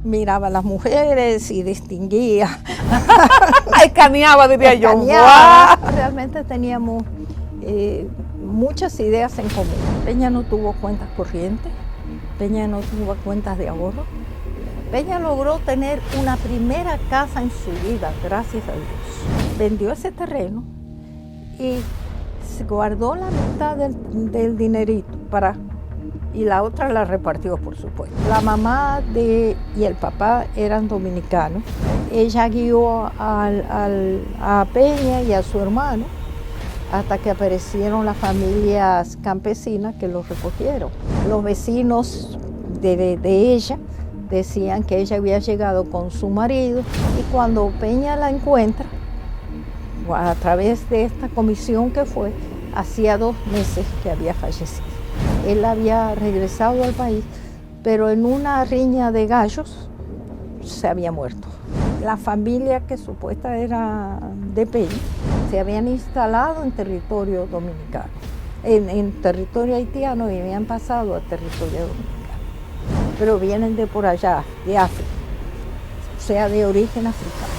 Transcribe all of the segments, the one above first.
miraba a las mujeres y distinguía. Escaneaba, diría yo. Escaneaba. Realmente teníamos muchas ideas en común. Peña no tuvo cuentas corrientes, Peña no tuvo cuentas de ahorro. Peña logró tener una primera casa en su vida, gracias a Dios. Vendió ese terreno y se guardó la mitad del dinerito y la otra la repartió, por supuesto. La mamá y el papá eran dominicanos. Ella guió a Peña y a su hermano hasta que aparecieron las familias campesinas que los recogieron. Los vecinos de ella decían que ella había llegado con su marido y cuando Peña la encuentra, a través de esta comisión que fue, hacía 2 meses que había fallecido. Él había regresado al país, pero en una riña de gallos se había muerto. La familia que supuesta era de Peña se habían instalado en territorio dominicano, en territorio haitiano y habían pasado a territorio dominicano. Pero vienen de por allá, de África, o sea, de origen africano.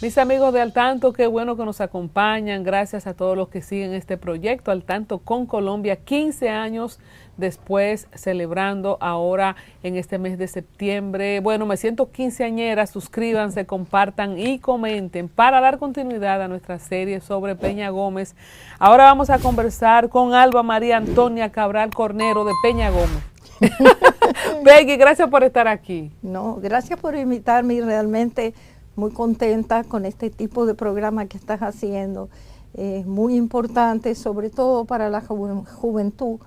Mis amigos de Al Tanto, qué bueno que nos acompañan. Gracias a todos los que siguen este proyecto Al Tanto con Colombia, 15 años después, celebrando ahora en este mes de septiembre. Bueno, me siento quinceañera. Suscríbanse, compartan y comenten para dar continuidad a nuestra serie sobre Peña Gómez. Ahora vamos a conversar con Alba María Antonia Cabral Cornero de Peña Gómez. Peggy, gracias por estar aquí. No, gracias por invitarme y realmente muy contenta con este tipo de programa que estás haciendo. Es muy importante, sobre todo para la juventud,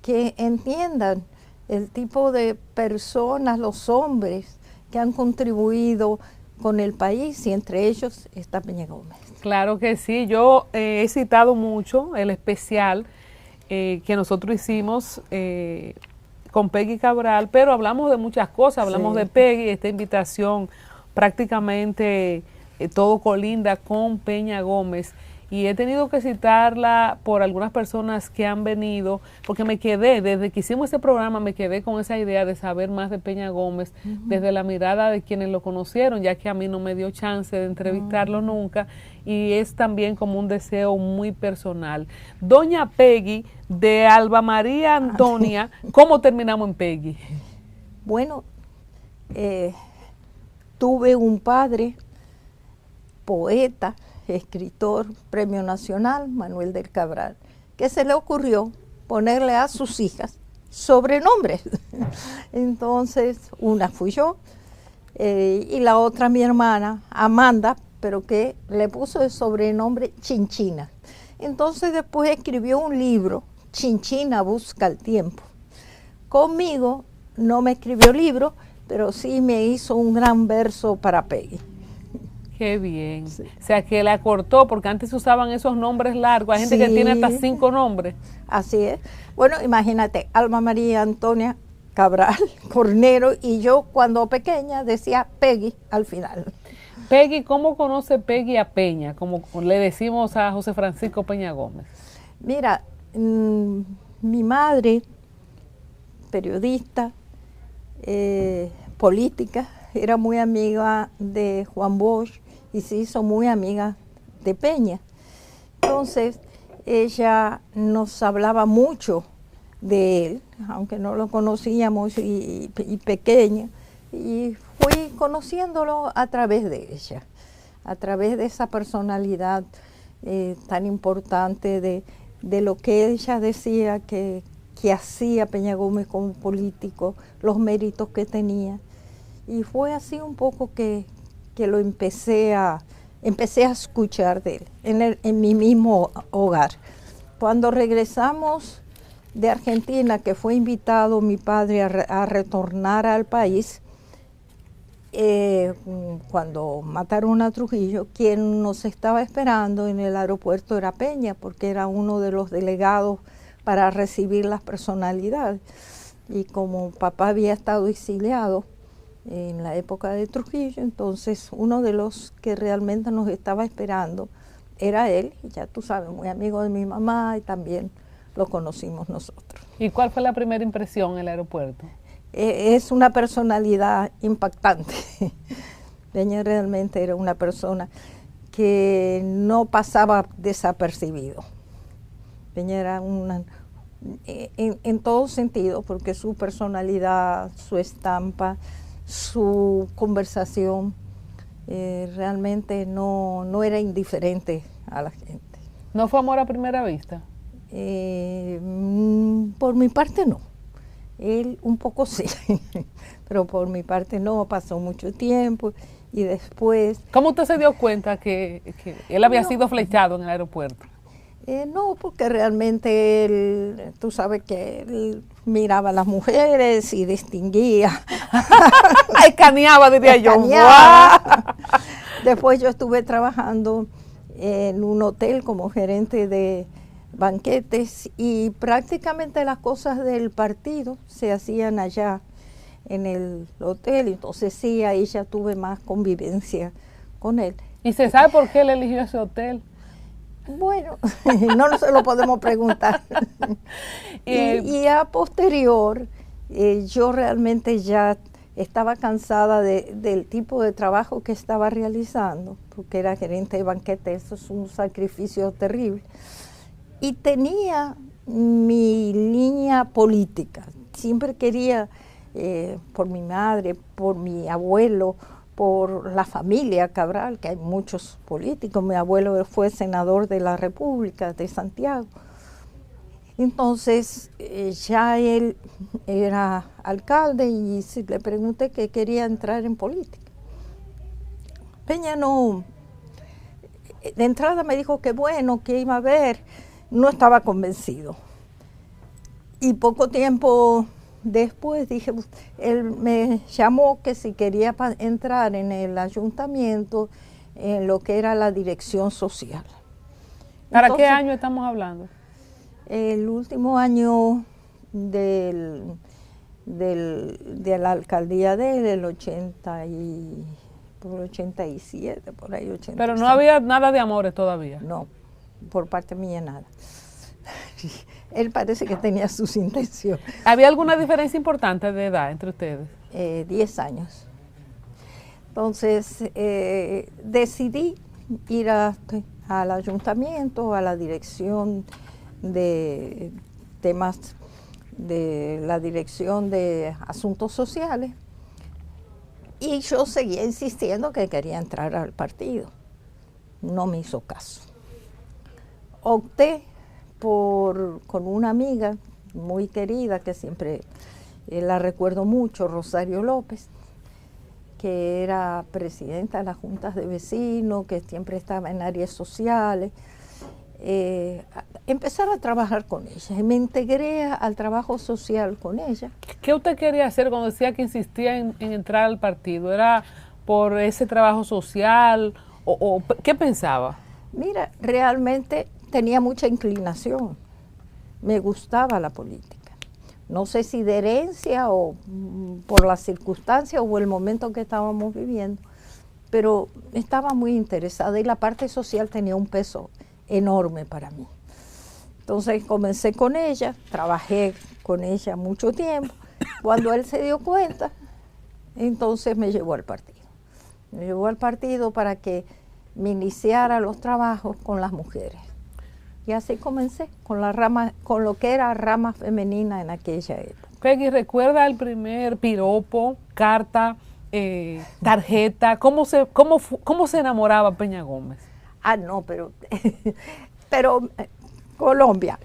que entiendan el tipo de personas, los hombres que han contribuido con el país y entre ellos está Peña Gómez. Claro que sí, yo he citado mucho el especial que nosotros hicimos con Peggy Cabral, pero hablamos de muchas cosas, hablamos de Peggy, esta invitación prácticamente todo colinda con Peña Gómez y he tenido que citarla por algunas personas que han venido, porque me quedé, desde que hicimos este programa, me quedé con esa idea de saber más de Peña Gómez, desde la mirada de quienes lo conocieron, ya que a mí no me dio chance de entrevistarlo nunca, y es también como un deseo muy personal. Doña Peggy, de Alba María Antonia, ¿cómo terminamos en Peggy? Bueno, tuve un padre, poeta, escritor, premio nacional, Manuel del Cabral, que se le ocurrió ponerle a sus hijas sobrenombres. Entonces, una fui yo y la otra mi hermana, Amanda, pero que le puso el sobrenombre Chinchina. Entonces después escribió un libro, Chinchina busca el tiempo. Conmigo no me escribió libro, pero sí me hizo un gran verso para Peggy. Qué bien. Sí. O sea, que la cortó, porque antes usaban esos nombres largos. Hay gente que tiene hasta 5 nombres. Así es. Bueno, imagínate, Alba María Antonia Cabral Cornero, y yo cuando pequeña decía Peggy al final. Peggy, ¿cómo conoce Peggy a Peña? Como le decimos a José Francisco Peña Gómez. Mira, mi madre, periodista, política, era muy amiga de Juan Bosch y se hizo muy amiga de Peña. Entonces, ella nos hablaba mucho de él, aunque no lo conocíamos y pequeña, y fui conociéndolo a través de ella, a través de esa personalidad tan importante de lo que ella decía que hacía Peña Gómez como político, los méritos que tenía. Y fue así un poco que lo empecé a escuchar de él, en mi mismo hogar. Cuando regresamos de Argentina, que fue invitado mi padre a retornar al país, cuando mataron a Trujillo, quien nos estaba esperando en el aeropuerto era Peña, porque era uno de los delegados para recibir las personalidades. Y como papá había estado exiliado en la época de Trujillo, entonces uno de los que realmente nos estaba esperando era él, y ya tú sabes, muy amigo de mi mamá, y también lo conocimos nosotros. ¿Y cuál fue la primera impresión en el aeropuerto? Es una personalidad impactante. Peña realmente era una persona que no pasaba desapercibido. Peña era en todo sentido, porque su personalidad, su estampa, su conversación, realmente no era indiferente a la gente. ¿No fue amor a primera vista? Por mi parte no. Él un poco sí, pero por mi parte no, pasó mucho tiempo y después... ¿Cómo usted se dio cuenta que él había sido flechado en el aeropuerto? No, porque realmente él, tú sabes que él miraba a las mujeres y distinguía. Escaneaba, diría yo. Después yo estuve trabajando en un hotel como gerente de banquetes y prácticamente las cosas del partido se hacían allá en el hotel, entonces sí, ahí ya tuve más convivencia con él. ¿Y se sabe por qué él eligió ese hotel? Bueno, no se lo podemos preguntar. Y a posterior, yo realmente ya estaba cansada del tipo de trabajo que estaba realizando, porque era gerente de banquetes, eso es un sacrificio terrible. Y tenía mi línea política. Siempre quería, por mi madre, por mi abuelo, por la familia Cabral, que hay muchos políticos. Mi abuelo fue senador de la República de Santiago. Entonces, ya él era alcalde y le pregunté que quería entrar en política. Peña no, de entrada me dijo que bueno, que iba a ver. No estaba convencido. Y poco tiempo después él me llamó que si quería entrar en el ayuntamiento, en lo que era la dirección social. ¿Para qué año estamos hablando? El último año de la alcaldía del 87, por ahí 86. Pero no había nada de amores todavía. No. Por parte mía nada. Él parece que tenía sus intenciones. ¿Había alguna diferencia importante de edad entre ustedes? 10 años. Entonces decidí ir al ayuntamiento, a la dirección de temas de la dirección de asuntos sociales, y yo seguía insistiendo que quería entrar al partido. No me hizo caso. Opté con una amiga muy querida, que siempre la recuerdo mucho, Rosario López, que era presidenta de las juntas de vecinos, que siempre estaba en áreas sociales. Empezar a trabajar con ella y me integré al trabajo social con ella. ¿Qué usted quería hacer cuando decía que insistía en entrar al partido? ¿Era por ese trabajo social o qué pensaba? Mira, realmente tenía mucha inclinación, me gustaba la política. No sé si de herencia o por las circunstancias o el momento que estábamos viviendo, pero estaba muy interesada y la parte social tenía un peso enorme para mí. Entonces comencé con ella, trabajé con ella mucho tiempo. Cuando él se dio cuenta, entonces me llevó al partido. Me llevó al partido para que me iniciara los trabajos con las mujeres. Y así comencé con lo que era rama femenina en aquella época. Peggy, ¿recuerda el primer piropo, carta, tarjeta? ¿Cómo se enamoraba Peña Gómez? Ah, no, pero Colombia,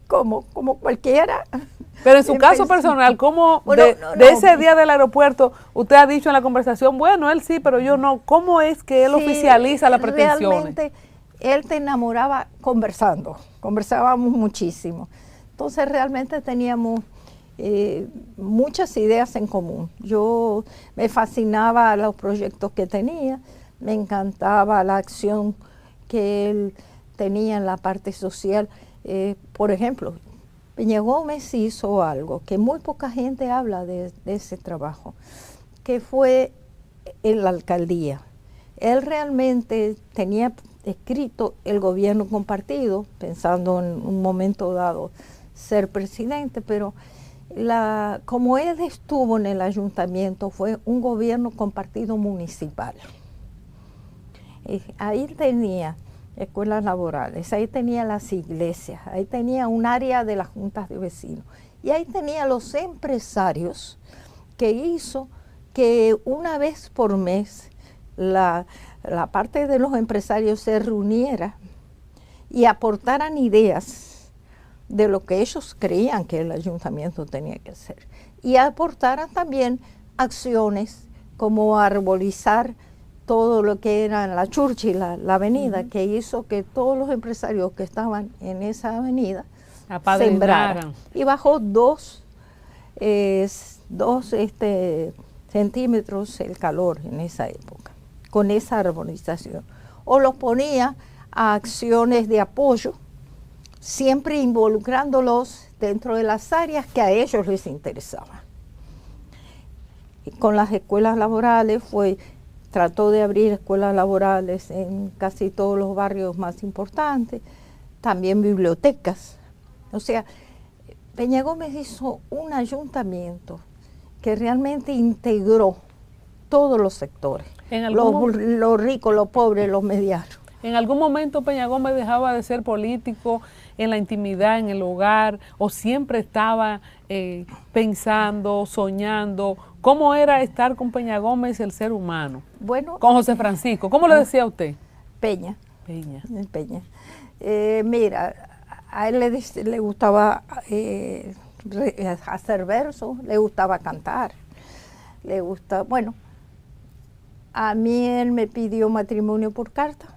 como cualquiera. Pero en su caso personal, ¿cómo de ese día del aeropuerto, usted ha dicho en la conversación, bueno, él sí, pero yo no, ¿cómo es que él oficializa las pretensiones? Realmente, él te enamoraba conversábamos muchísimo. Entonces realmente teníamos muchas ideas en común. Me fascinaba los proyectos que tenía, me encantaba la acción que él tenía en la parte social. Por ejemplo, Peña Gómez hizo algo que muy poca gente habla de ese trabajo, que fue en la alcaldía. Él realmente tenía escrito el gobierno compartido, pensando en un momento dado ser presidente, pero como él estuvo en el ayuntamiento, fue un gobierno con partido municipal. Ahí tenía escuelas laborales, ahí tenía las iglesias, ahí tenía un área de las juntas de vecinos, y ahí tenía los empresarios, que hizo que una vez por mes la parte de los empresarios se reuniera y aportaran ideas de lo que ellos creían que el ayuntamiento tenía que hacer. Y aportaran también acciones como arbolizar todo lo que era la Churchill, la avenida, que hizo que todos los empresarios que estaban en esa avenida sembraran. Y bajó 2 centímetros el calor en esa época, con esa arborización. O los ponía a acciones de apoyo, siempre involucrándolos dentro de las áreas que a ellos les interesaban. Y con las escuelas laborales trató de abrir escuelas laborales en casi todos los barrios más importantes, también bibliotecas. O sea, Peña Gómez hizo un ayuntamiento que realmente integró todos los sectores, los ricos, los pobres, los medianos. ¿En algún momento Peña Gómez dejaba de ser político en la intimidad, en el hogar, o siempre estaba pensando, soñando? ¿Cómo era estar con Peña Gómez, el ser humano? Bueno, con José Francisco, ¿cómo le decía a usted? Peña. Peña. Peña. Mira, a él le gustaba hacer versos, le gustaba cantar, bueno, a mí él me pidió matrimonio por carta.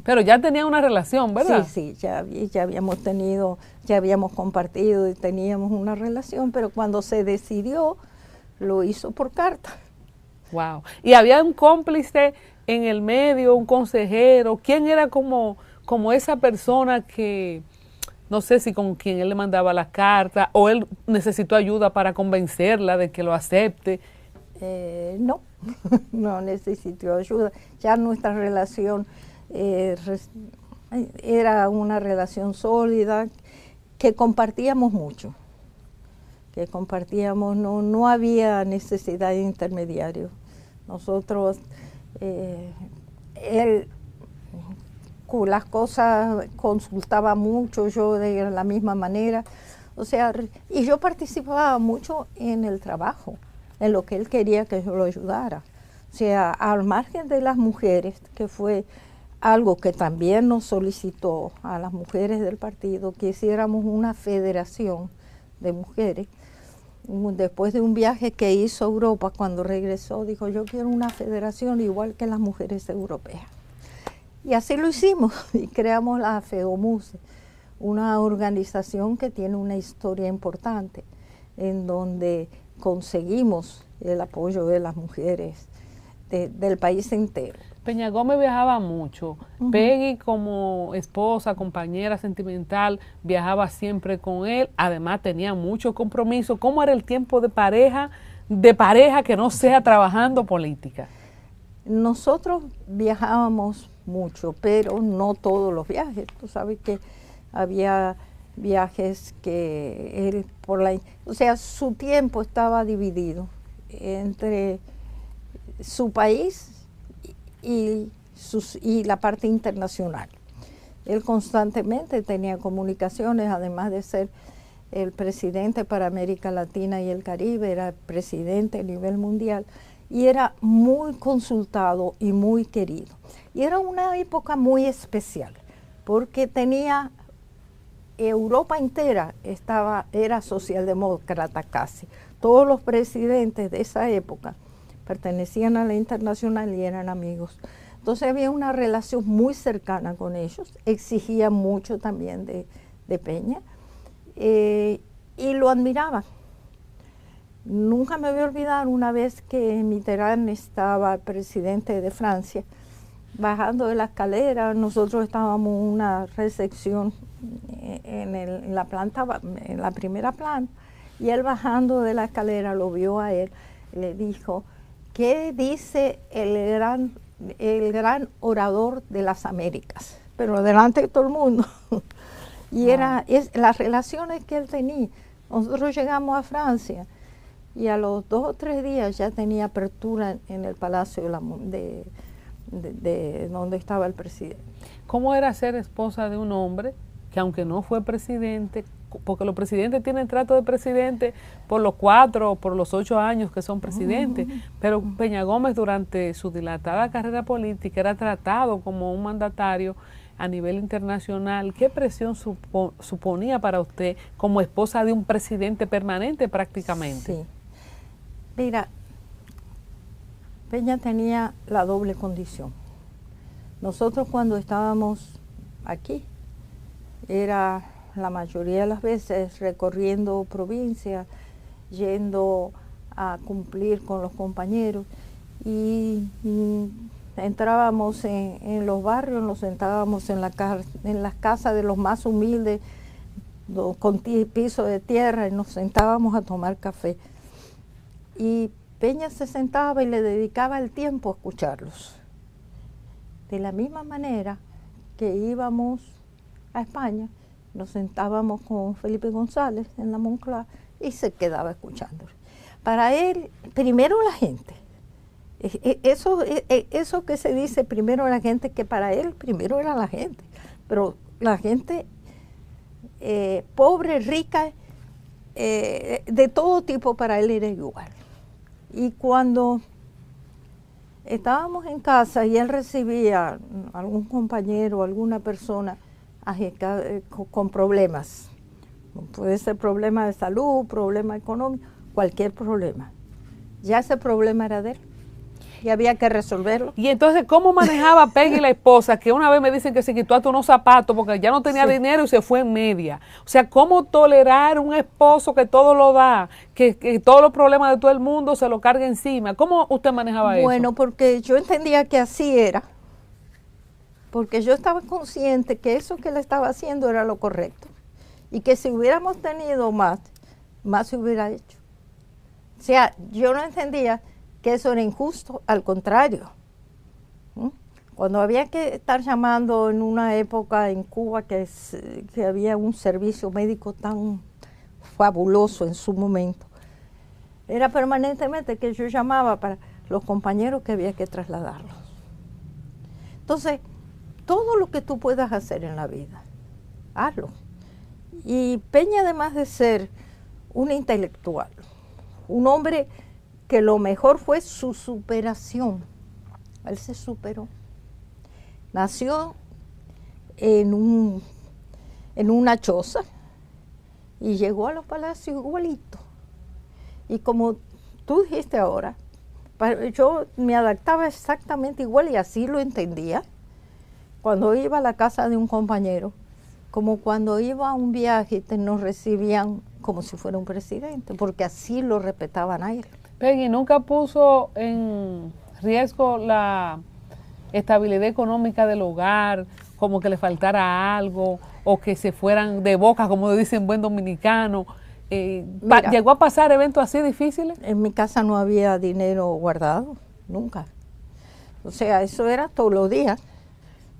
Pero ya tenía una relación, ¿verdad? Sí, ya habíamos compartido y teníamos una relación, pero cuando se decidió, lo hizo por carta. Wow. ¿Y había un cómplice en el medio, un consejero? ¿Quién era como esa persona que, no sé si con quien él le mandaba las cartas, o él necesitó ayuda para convencerla de que lo acepte? No, no necesitó ayuda. Ya nuestra relación era una relación sólida, que compartíamos mucho, no había necesidad de intermediarios. Nosotros, él las cosas consultaba mucho, yo de la misma manera, o sea, y yo participaba mucho en el trabajo, en lo que él quería que yo lo ayudara. O sea, al margen de las mujeres, que fue algo que también nos solicitó a las mujeres del partido, que hiciéramos una federación de mujeres. Después de un viaje que hizo a Europa, cuando regresó, dijo, yo quiero una federación igual que las mujeres europeas. Y así lo hicimos, y creamos la FEOMUSE, una organización que tiene una historia importante, en donde conseguimos el apoyo de las mujeres del país entero. Peña Gómez viajaba mucho. Peggy, como esposa, compañera sentimental, viajaba siempre con él. Además tenía mucho compromiso. ¿Cómo era el tiempo de pareja que no sea trabajando política? Nosotros viajábamos mucho, pero no todos los viajes. Tú sabes que había viajes que él o sea, su tiempo estaba dividido entre su país y la parte internacional. Él constantemente tenía comunicaciones, además de ser el presidente para América Latina y el Caribe, era presidente a nivel mundial, y era muy consultado y muy querido. Y era una época muy especial, porque tenía Europa entera, era socialdemócrata casi. Todos los presidentes de esa época pertenecían a la internacional y eran amigos. Entonces había una relación muy cercana con ellos, exigía mucho también de Peña, y lo admiraba. Nunca me voy a olvidar una vez que Mitterrand estaba presidente de Francia, bajando de la escalera, nosotros estábamos en una recepción en la primera planta, y él bajando de la escalera lo vio a él, le dijo, ¿qué dice el gran orador de las Américas? Pero delante de todo el mundo. Y las relaciones que él tenía. Nosotros llegamos a Francia y a los 2 o 3 días ya tenía apertura en el Palacio de donde estaba el presidente. ¿Cómo era ser esposa de un hombre que, aunque no fue presidente, porque los presidentes tienen trato de presidente por los 4 o por los 8 años que son presidentes, pero Peña Gómez durante su dilatada carrera política era tratado como un mandatario a nivel internacional? ¿Qué presión suponía para usted como esposa de un presidente permanente prácticamente? Sí. Mira, Peña tenía la doble condición. Nosotros cuando estábamos aquí, era la mayoría de las veces recorriendo provincias, yendo a cumplir con los compañeros y entrábamos en los barrios, nos sentábamos en las casas de los más humildes, con piso de tierra, y nos sentábamos a tomar café. Y Peña se sentaba y le dedicaba el tiempo a escucharlos. De la misma manera que íbamos a España, nos sentábamos con Felipe González en la Moncloa y se quedaba escuchando. Para él, primero la gente. Eso que se dice primero la gente, que para él primero era la gente. Pero la gente pobre, rica, de todo tipo, para él era igual. Y cuando estábamos en casa y él recibía algún compañero, alguna persona con problemas, puede ser problema de salud, problema económico, cualquier problema, ya ese problema era de él y había que resolverlo. Y entonces, ¿cómo manejaba Peggy, la esposa, que una vez me dicen que se quitó hasta unos zapatos porque ya no tenía dinero y se fue en media? O sea, ¿cómo tolerar un esposo que todo lo da, que todos los problemas de todo el mundo se lo carga encima? ¿Cómo usted manejaba eso? Bueno, porque yo entendía que así era, porque yo estaba consciente que eso que él estaba haciendo era lo correcto y que si hubiéramos tenido más se hubiera hecho. O sea, yo no entendía que eso era injusto, al contrario. Cuando había que estar llamando en una época en Cuba que había un servicio médico tan fabuloso en su momento, era permanentemente que yo llamaba para los compañeros que había que trasladarlos. Entonces, todo lo que tú puedas hacer en la vida, hazlo. Y Peña, además de ser un intelectual, un hombre que lo mejor fue su superación. Él se superó. Nació en una choza y llegó a los palacios igualito. Y como tú dijiste ahora, yo me adaptaba exactamente igual y así lo entendía. Cuando iba a la casa de un compañero, como cuando iba a un viaje, nos recibían como si fuera un presidente, porque así lo respetaban a él. Peggy, ¿nunca puso en riesgo la estabilidad económica del hogar, como que le faltara algo, o que se fueran de boca, como dicen buen dominicano? Mira, ¿llegó a pasar eventos así difíciles? En mi casa no había dinero guardado, nunca. O sea, eso era todos los días.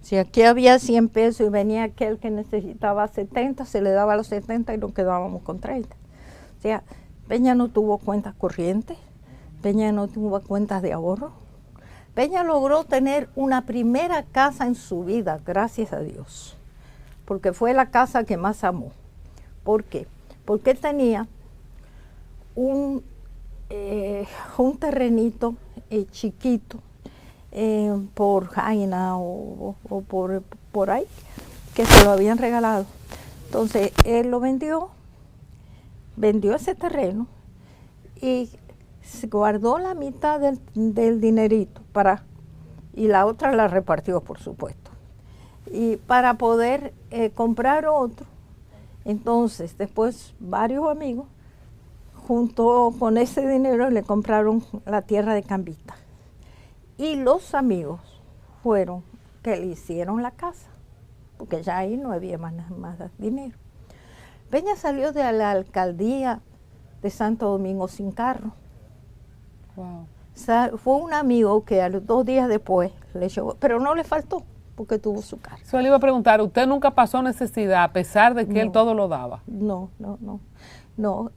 Si aquí había 100 pesos y venía aquel que necesitaba 70, se le daba los 70 y nos quedábamos con 30. O sea, Peña no tuvo cuentas corrientes, Peña no tuvo cuentas de ahorro. Peña logró tener una primera casa en su vida, gracias a Dios, porque fue la casa que más amó. ¿Por qué? Porque él tenía un terrenito chiquito por Jaina o por ahí, que se lo habían regalado. Entonces él lo vendió ese terreno y se guardó la mitad del dinerito y la otra la repartió, por supuesto, y para poder comprar otro. Entonces después varios amigos junto con ese dinero le compraron la tierra de Cambita y los amigos fueron que le hicieron la casa, porque ya ahí no había más dinero. Peña salió de la alcaldía de Santo Domingo sin carro. Wow. Fue un amigo que a los 2 días después le llevó, pero no le faltó, porque tuvo su casa. Eso le iba a preguntar, ¿usted nunca pasó necesidad a pesar de que él todo lo daba? No.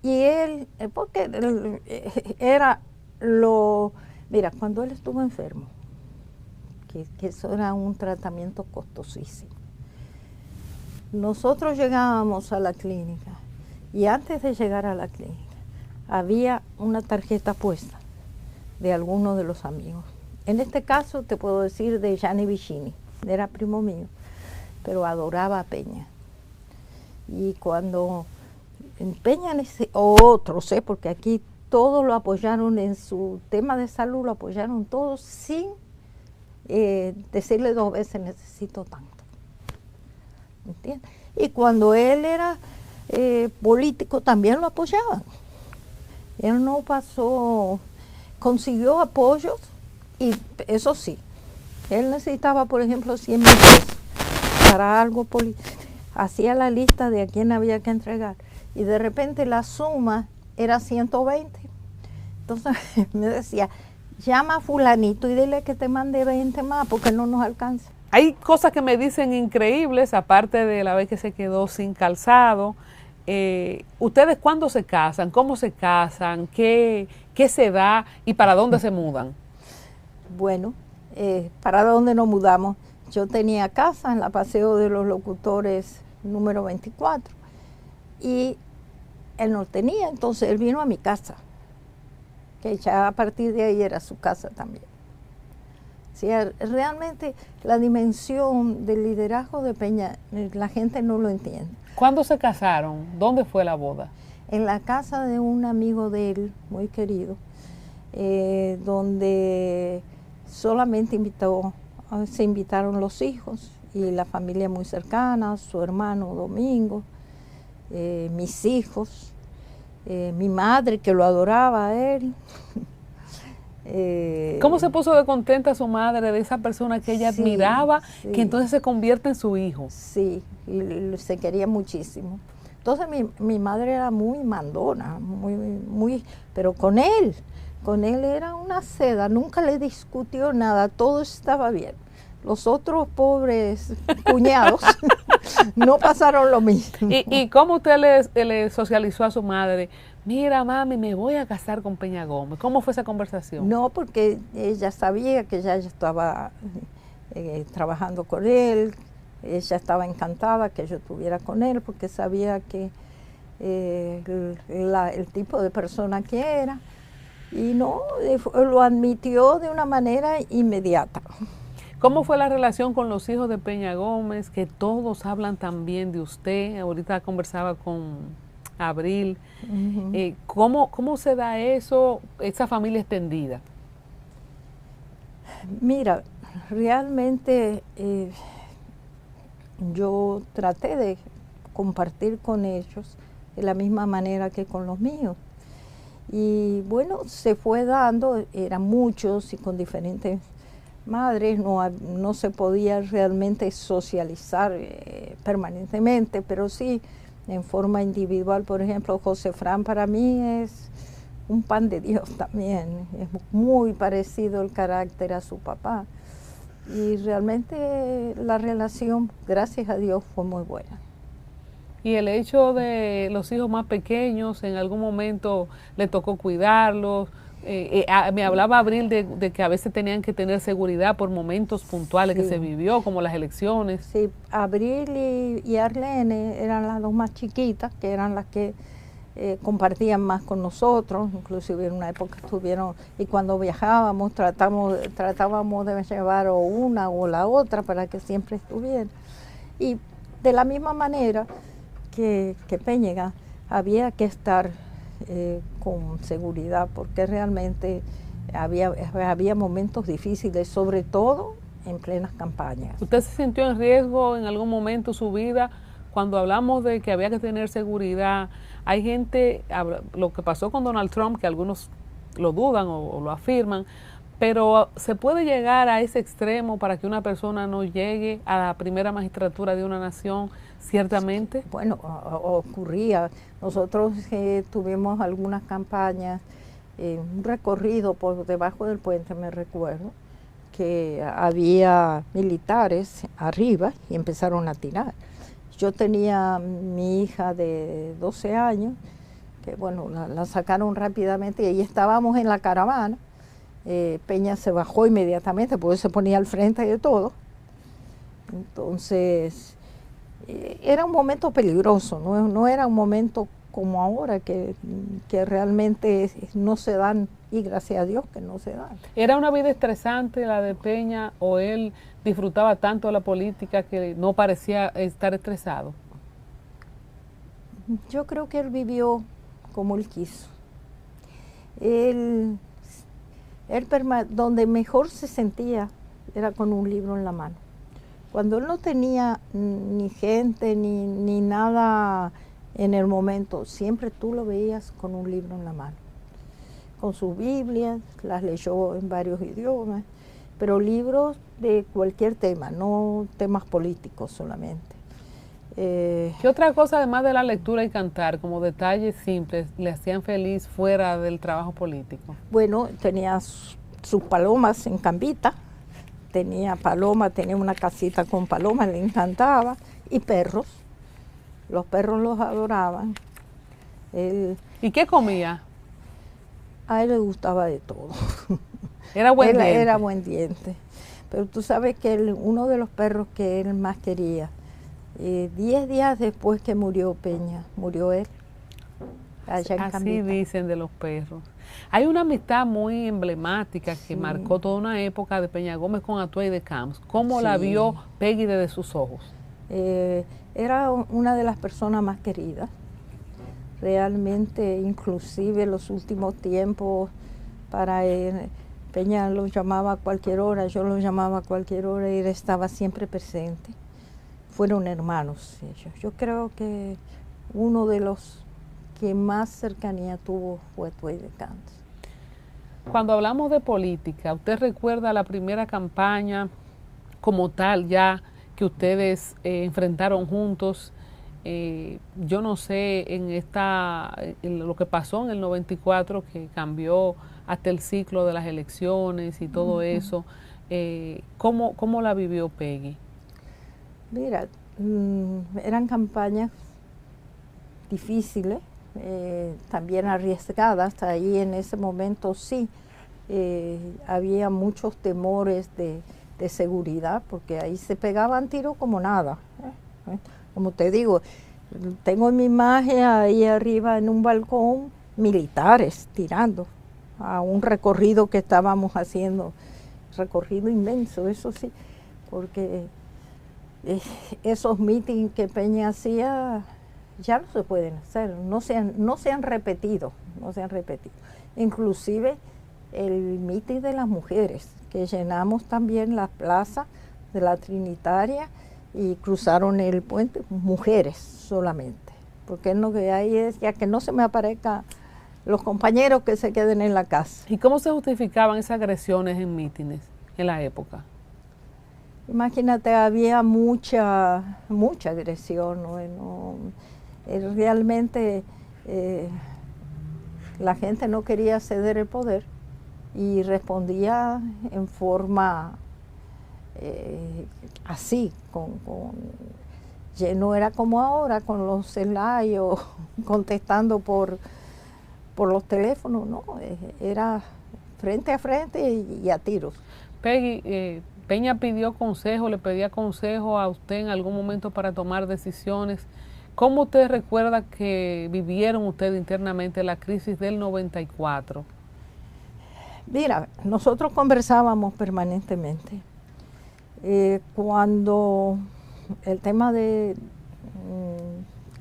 Y él, porque era lo... Mira, cuando él estuvo enfermo, que eso era un tratamiento costosísimo, nosotros llegábamos a la clínica y antes de llegar a la clínica había una tarjeta puesta de alguno de los amigos. En este caso te puedo decir de Gianni Vicini, era primo mío, pero adoraba a Peña. Y cuando en Peña, o otros, porque aquí todos lo apoyaron en su tema de salud, lo apoyaron todos sin decirle 2 veces necesito tanto. ¿Entiendes? Y cuando él era político también lo apoyaban. Él no pasó, consiguió apoyos y eso sí, él necesitaba, por ejemplo, 100,000 pesos para algo político. Hacía la lista de a quién había que entregar y de repente la suma era 120. Entonces me decía, llama a fulanito y dile que te mande 20 más porque no nos alcanza. Hay cosas que me dicen increíbles, aparte de la vez que se quedó sin calzado. ¿Ustedes cuándo se casan? ¿Cómo se casan? ¿Qué se da? ¿Y para dónde se mudan? Bueno, ¿para dónde nos mudamos? Yo tenía casa en la Paseo de los Locutores número 24 y él no tenía, entonces él vino a mi casa, que ya a partir de ahí era su casa también. Sí, realmente la dimensión del liderazgo de Peña, la gente no lo entiende. ¿Cuándo se casaron? ¿Dónde fue la boda? En la casa de un amigo de él, muy querido, donde solamente se invitaron los hijos y la familia muy cercana, su hermano Domingo, mis hijos, mi madre que lo adoraba a él. ¿Cómo se puso de contenta su madre de esa persona que ella admiraba, que entonces se convierte en su hijo? Sí, y se quería muchísimo. Entonces mi madre era muy mandona, muy, pero con él era una seda, nunca le discutió nada, todo estaba bien. Los otros pobres cuñados no pasaron lo mismo. ¿Y cómo usted le socializó a su madre? Mira, mami, me voy a casar con Peña Gómez. ¿Cómo fue esa conversación? No, porque ella sabía que ya yo estaba trabajando con él. Ella estaba encantada que yo estuviera con él porque sabía que el tipo de persona que era. Y no, lo admitió de una manera inmediata. ¿Cómo fue la relación con los hijos de Peña Gómez, que todos hablan tan bien de usted? Ahorita conversaba con Abril. ¿Cómo se da eso, esa familia extendida? Mira, realmente yo traté de compartir con ellos de la misma manera que con los míos. Y bueno, se fue dando, eran muchos y con diferentes madres, no se podía realmente socializar permanentemente, pero sí en forma individual. Por ejemplo, José Fran para mí es un pan de Dios también, es muy parecido el carácter a su papá y realmente la relación, gracias a Dios, fue muy buena. Y el hecho de los hijos más pequeños, en algún momento le tocó cuidarlos. Me hablaba Abril de que a veces tenían que tener seguridad por momentos puntuales que se vivió, como las elecciones. Sí, Abril y Arlene eran las dos más chiquitas, que eran las que compartían más con nosotros, inclusive en una época estuvieron, y cuando viajábamos tratábamos de llevar o una o la otra para que siempre estuvieran. Y de la misma manera que Peña, había que estar con seguridad, porque realmente había momentos difíciles, sobre todo en plenas campañas. ¿Usted se sintió en riesgo en algún momento de su vida? Cuando hablamos de que había que tener seguridad, hay gente, lo que pasó con Donald Trump, que algunos lo dudan o lo afirman, pero ¿se puede llegar a ese extremo para que una persona no llegue a la primera magistratura de una nación, ciertamente? Bueno, ocurría. Nosotros tuvimos algunas campañas, un recorrido por debajo del puente, me recuerdo, que había militares arriba y empezaron a tirar. Yo tenía mi hija de 12 años, que bueno, la sacaron rápidamente y ahí estábamos en la caravana. Peña se bajó inmediatamente porque se ponía al frente de todo. Entonces, era un momento peligroso, no era un momento como ahora que realmente no se dan, y gracias a Dios que no se dan. ¿Era una vida estresante la de Peña o él disfrutaba tanto de la política que no parecía estar estresado? Yo creo que él vivió como él quiso. Donde mejor se sentía era con un libro en la mano. Cuando él no tenía ni gente ni nada en el momento, siempre tú lo veías con un libro en la mano. Con sus Biblias, las leyó en varios idiomas, pero libros de cualquier tema, no temas políticos solamente. ¿Qué otra cosa, además de la lectura y cantar, como detalles simples, le hacían feliz fuera del trabajo político? Bueno, tenía sus palomas en Cambita, tenía una casita con palomas, le encantaba, y perros. Los perros los adoraban. ¿Y qué comía? A él le gustaba de todo. Era buen diente. Era buen diente. Pero tú sabes que uno de los perros que él más quería, 10 días después que murió Peña, murió él, allá en Cambita. Así dicen de los perros. Hay una amistad muy emblemática que marcó toda una época de Peña Gómez con Atuay de Camps. ¿Cómo la vio Peggy desde sus ojos? Era una de las personas más queridas. Realmente, inclusive en los últimos tiempos, para él, Peña lo llamaba a cualquier hora, yo lo llamaba a cualquier hora y él estaba siempre presente. Fueron hermanos ellos. Yo creo que uno de los que más cercanía tuvo fue Atuay de Camps. Cuando hablamos de política, ¿usted recuerda la primera campaña como tal ya que ustedes enfrentaron juntos? Yo no sé, en lo que pasó en el 94, que cambió hasta el ciclo de las elecciones y todo eso, ¿cómo la vivió Peggy? Mira, eran campañas difíciles, también arriesgadas. Ahí en ese momento sí había muchos temores de seguridad, porque ahí se pegaban tiros como nada. Como te digo, tengo en mi imagen ahí arriba en un balcón militares tirando a un recorrido que estábamos haciendo, recorrido inmenso, eso sí, porque esos mítines que Peña hacía ya no se pueden hacer, no se han repetido. Inclusive el mitin de las mujeres, que llenamos también la plaza de la Trinitaria y cruzaron el puente, mujeres solamente, porque lo que hay es ya que no se me aparezcan los compañeros que se queden en la casa. ¿Y cómo se justificaban esas agresiones en mítines en la época? Imagínate, había mucha agresión, realmente la gente no quería ceder el poder y respondía en forma así, no era como ahora con los celayos contestando por los teléfonos, no, era frente a frente y a tiros. Peggy, Peña le pedía consejo a usted en algún momento para tomar decisiones. ¿Cómo usted recuerda que vivieron ustedes internamente la crisis del 94? Mira, nosotros conversábamos permanentemente. Cuando el tema de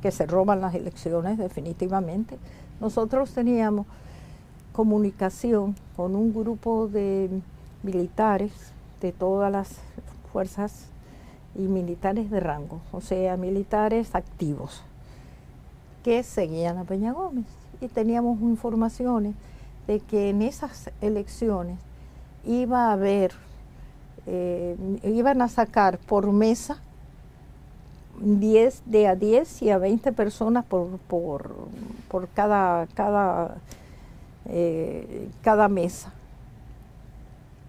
que se roban las elecciones, definitivamente, nosotros teníamos comunicación con un grupo de militares de todas las fuerzas y militares de rango, o sea, militares activos, que seguían a Peña Gómez. Y teníamos informaciones de que en esas elecciones iban a sacar por mesa de a 10 y a 20 personas por cada mesa.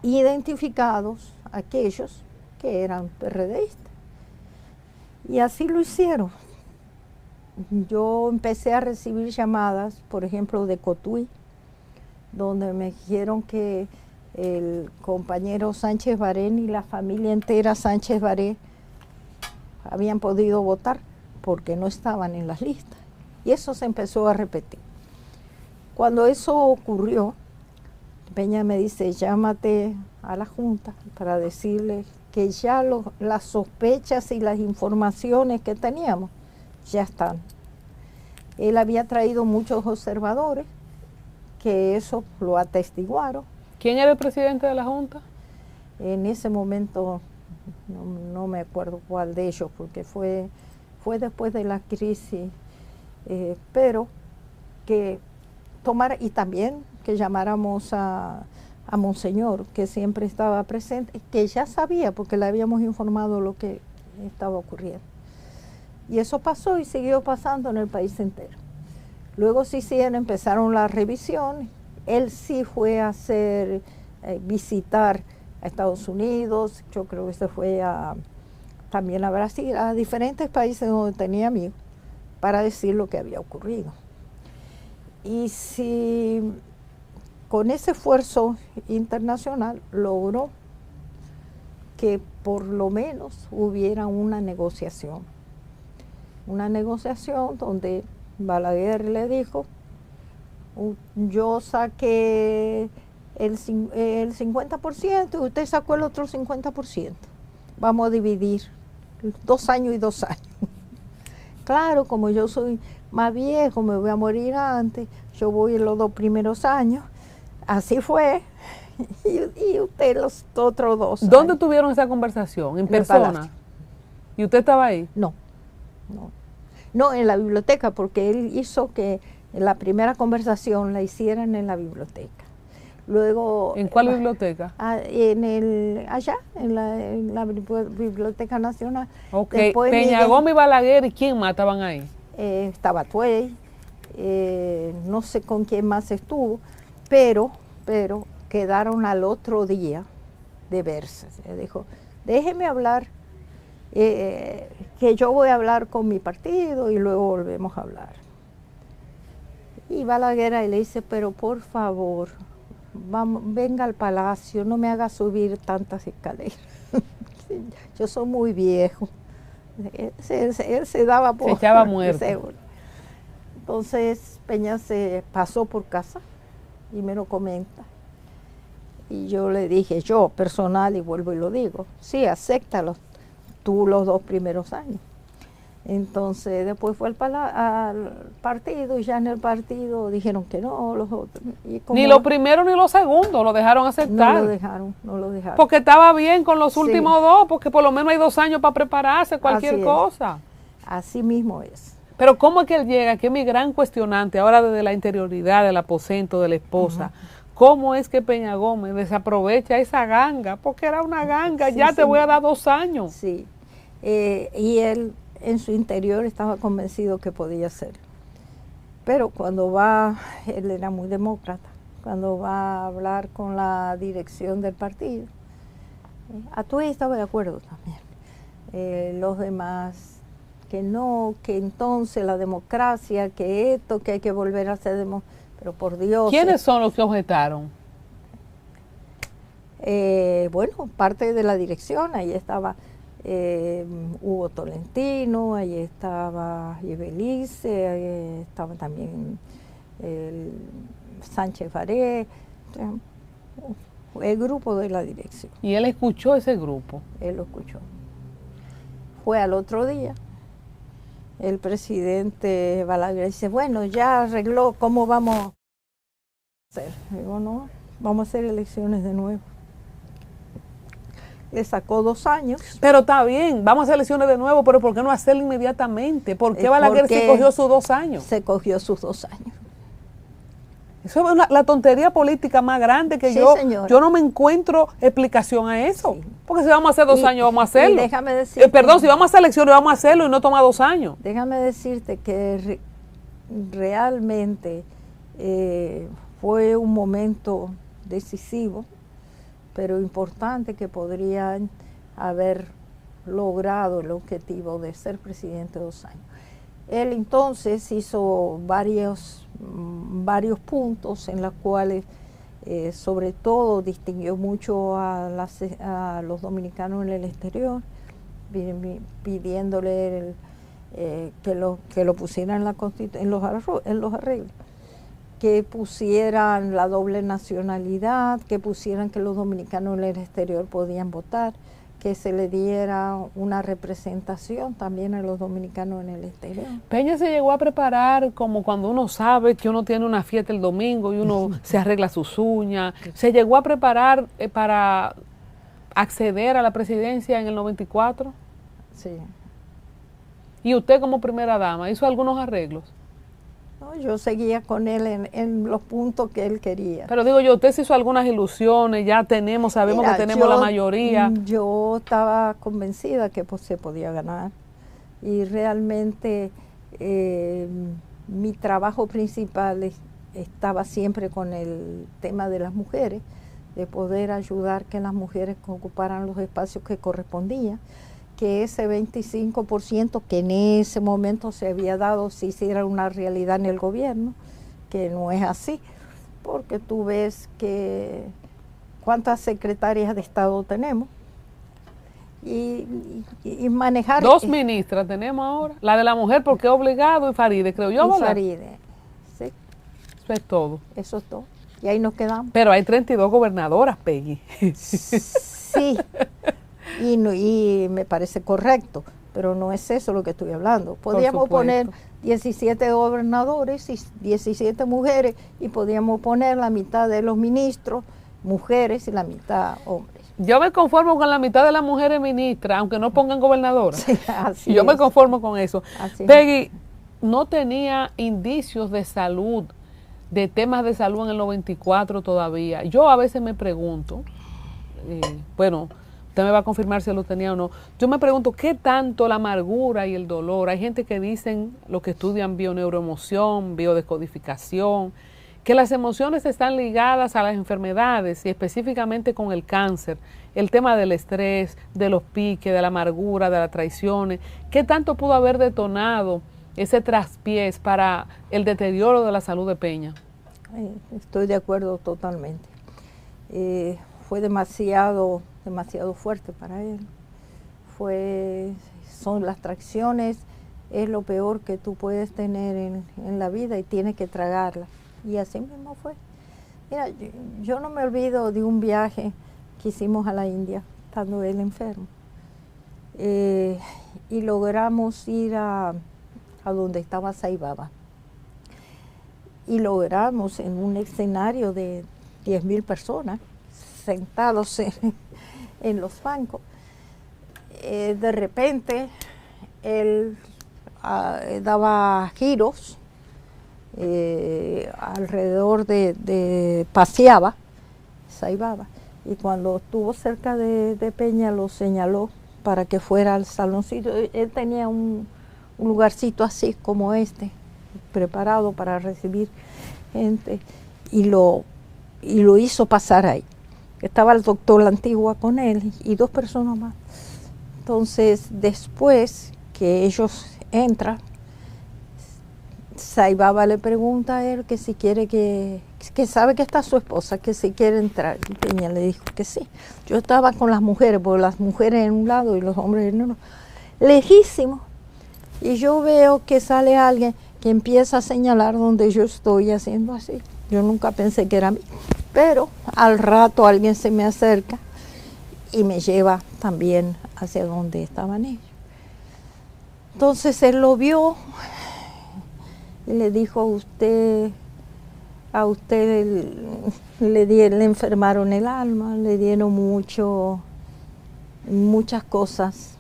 identificados aquellos que eran PRDistas. Y así lo hicieron. Yo empecé a recibir llamadas, por ejemplo, de Cotuí, donde me dijeron que el compañero Sánchez Baré y la familia entera Sánchez Baré habían podido votar porque no estaban en las listas. Y eso se empezó a repetir. Cuando eso ocurrió, Peña me dice, llámate a la Junta para decirle que ya las sospechas y las informaciones que teníamos ya están. Él había traído muchos observadores que eso lo atestiguaron. ¿Quién era el presidente de la Junta? En ese momento no me acuerdo cuál de ellos, porque fue después de la crisis, pero que tomara, y también que llamáramos a Monseñor, que siempre estaba presente, que ya sabía, porque le habíamos informado lo que estaba ocurriendo. Y eso pasó y siguió pasando en el país entero. Luego empezaron las revisiones. Él sí fue a visitar a Estados Unidos, yo creo que se fue también a Brasil, a diferentes países donde tenía amigos, para decir lo que había ocurrido. Y si con ese esfuerzo internacional logró que por lo menos hubiera una negociación donde Balaguer le dijo, yo saqué el 50% y usted sacó el otro 50%. Vamos a dividir 2 años y 2 años. Claro, como yo soy más viejo, me voy a morir antes, yo voy en los 2 primeros años. Así fue. Y usted los otros 2 ¿Dónde años. tuvieron esa conversación? ¿En el persona? Palacio. ¿Y usted estaba ahí? No, en la biblioteca, porque él hizo que la primera conversación la hicieran en la biblioteca. Luego, ¿En cuál biblioteca? allá, en la Biblioteca Nacional. Ok, Después Peña Gómez y Balaguer, ¿y quién más estaban ahí? Estaba Tuey, no sé con quién más estuvo, pero quedaron al otro día de verse. Dijo, déjeme hablar, que yo voy a hablar con mi partido y luego volvemos a hablar. Y Balaguer le dice, pero por favor, venga al Palacio, no me haga subir tantas escaleras. Yo soy muy viejo. Él se daba por... Se echaba muerto. Seguro. Entonces Peña se pasó por casa y me lo comenta. Y yo le dije, yo personal, y vuelvo y lo digo, sí, acéptalo, tú los 2 primeros años. Entonces después fue al partido y ya en el partido dijeron que no, los otros. Ni lo primero ni lo segundo lo dejaron aceptar. No lo dejaron. Porque estaba bien con los últimos 2, porque por lo menos hay 2 años para prepararse, cualquier cosa. Así mismo es. Pero ¿cómo es que él llega? Que es mi gran cuestionante, ahora desde la interioridad del aposento de la esposa. ¿Cómo es que Peña Gómez desaprovecha esa ganga? Porque era una ganga, sí, ya te voy a dar 2 años. Sí, y él en su interior estaba convencido que podía ser. Pero cuando él era muy demócrata, cuando va a hablar con la dirección del partido, a todo estaba de acuerdo también. Los demás, que no, que entonces la democracia, que esto, que hay que volver a ser democracia. Pero por Dios. ¿Quiénes son los que objetaron? Bueno, parte de la dirección, ahí estaba Hugo Tolentino, ahí estaba Ibelice, ahí estaba también Sánchez Baré, el grupo de la dirección. ¿Y él escuchó ese grupo? Él lo escuchó. Fue al otro día. El presidente Balaguer dice, bueno, ya arregló, ¿cómo vamos a hacer? Digo, no, vamos a hacer elecciones de nuevo. Le sacó 2 años. Pero está bien, vamos a hacer elecciones de nuevo, pero ¿por qué no hacerlo inmediatamente? ¿Por qué Balaguer se cogió sus 2 años? Se cogió sus 2 años. Eso es la tontería política más grande que sí, yo no me encuentro explicación a eso. Sí. Porque si vamos a hacer 2 años, vamos a hacerlo. Déjame decirte, perdón, si vamos a hacer elecciones, vamos a hacerlo y no toma 2 años. Déjame decirte que realmente fue un momento decisivo pero importante, que podrían haber logrado el objetivo de ser presidente 2 años. Él entonces hizo varios puntos en los cuales sobre todo distinguió mucho a los dominicanos en el exterior, pidiéndole que lo pusieran en los arreglos, que pusieran la doble nacionalidad, que pusieran que los dominicanos en el exterior podían votar, que se le diera una representación también a los dominicanos en el exterior. Peña se llegó a preparar como cuando uno sabe que uno tiene una fiesta el domingo y uno se arregla sus uñas. ¿Se llegó a preparar para acceder a la presidencia en el 94? Sí. ¿Y usted como primera dama hizo algunos arreglos? No, yo seguía con él en los puntos que él quería. Pero digo yo, usted se hizo algunas ilusiones, ya sabemos que tenemos la mayoría. Yo estaba convencida que se podía ganar y realmente mi trabajo principal estaba siempre con el tema de las mujeres, de poder ayudar que las mujeres ocuparan los espacios que correspondían, que ese 25% que en ese momento se había dado se hiciera una realidad en el gobierno, que no es así, porque tú ves que cuántas secretarias de Estado tenemos y manejar... 2 ministras tenemos ahora, la de la mujer porque es obligado y Faride, creo yo, ¿verdad? Faride, sí. Eso es todo. Eso es todo. Y ahí nos quedamos. Pero hay 32 gobernadoras, Peggy. Sí. Y me parece correcto, pero no es eso lo que estoy hablando. Podíamos poner 17 gobernadores y 17 mujeres y podíamos poner la mitad de los ministros mujeres y la mitad hombres. Yo me conformo con la mitad de las mujeres ministras, aunque no pongan gobernadoras. Sí, así yo me conformo con eso. Así Peggy, no tenía indicios de salud, de temas de salud en el 94 todavía. Yo a veces me pregunto, bueno, usted me va a confirmar si lo tenía o no. Yo me pregunto qué tanto la amargura y el dolor. Hay gente que dicen, los que estudian bioneuroemoción, biodescodificación, que las emociones están ligadas a las enfermedades y específicamente con el cáncer. El tema del estrés, de los piques, de la amargura, de las traiciones. ¿Qué tanto pudo haber detonado ese traspiés para el deterioro de la salud de Peña? Estoy de acuerdo totalmente. Fue demasiado fuerte para él. Son las traiciones, es lo peor que tú puedes tener en la vida y tienes que tragarla. Y así mismo fue. Mira, yo no me olvido de un viaje que hicimos a la India, estando él enfermo. Y logramos ir a donde estaba Sai Baba. Y logramos en un escenario de 10,000 personas, sentados en los bancos. De repente, él daba giros alrededor paseaba, Sai Baba, y cuando estuvo cerca de Peña lo señaló para que fuera al saloncito. Él tenía un lugarcito así como este, preparado para recibir gente, y lo hizo pasar ahí. Estaba el doctor La Antigua con él y 2 personas más. Entonces, después que ellos entran, Sai Baba le pregunta a él que si quiere que sabe que está su esposa, que si quiere entrar. Y Peña le dijo que sí. Yo estaba con las mujeres, porque las mujeres en un lado y los hombres en otro, lejísimo. Y yo veo que sale alguien que empieza a señalar donde yo estoy haciendo así. Yo nunca pensé que era a mí. Pero al rato alguien se me acerca y me lleva también hacia donde estaban ellos. Entonces él lo vio y le dijo, a usted le enfermaron el alma, le dieron muchas cosas,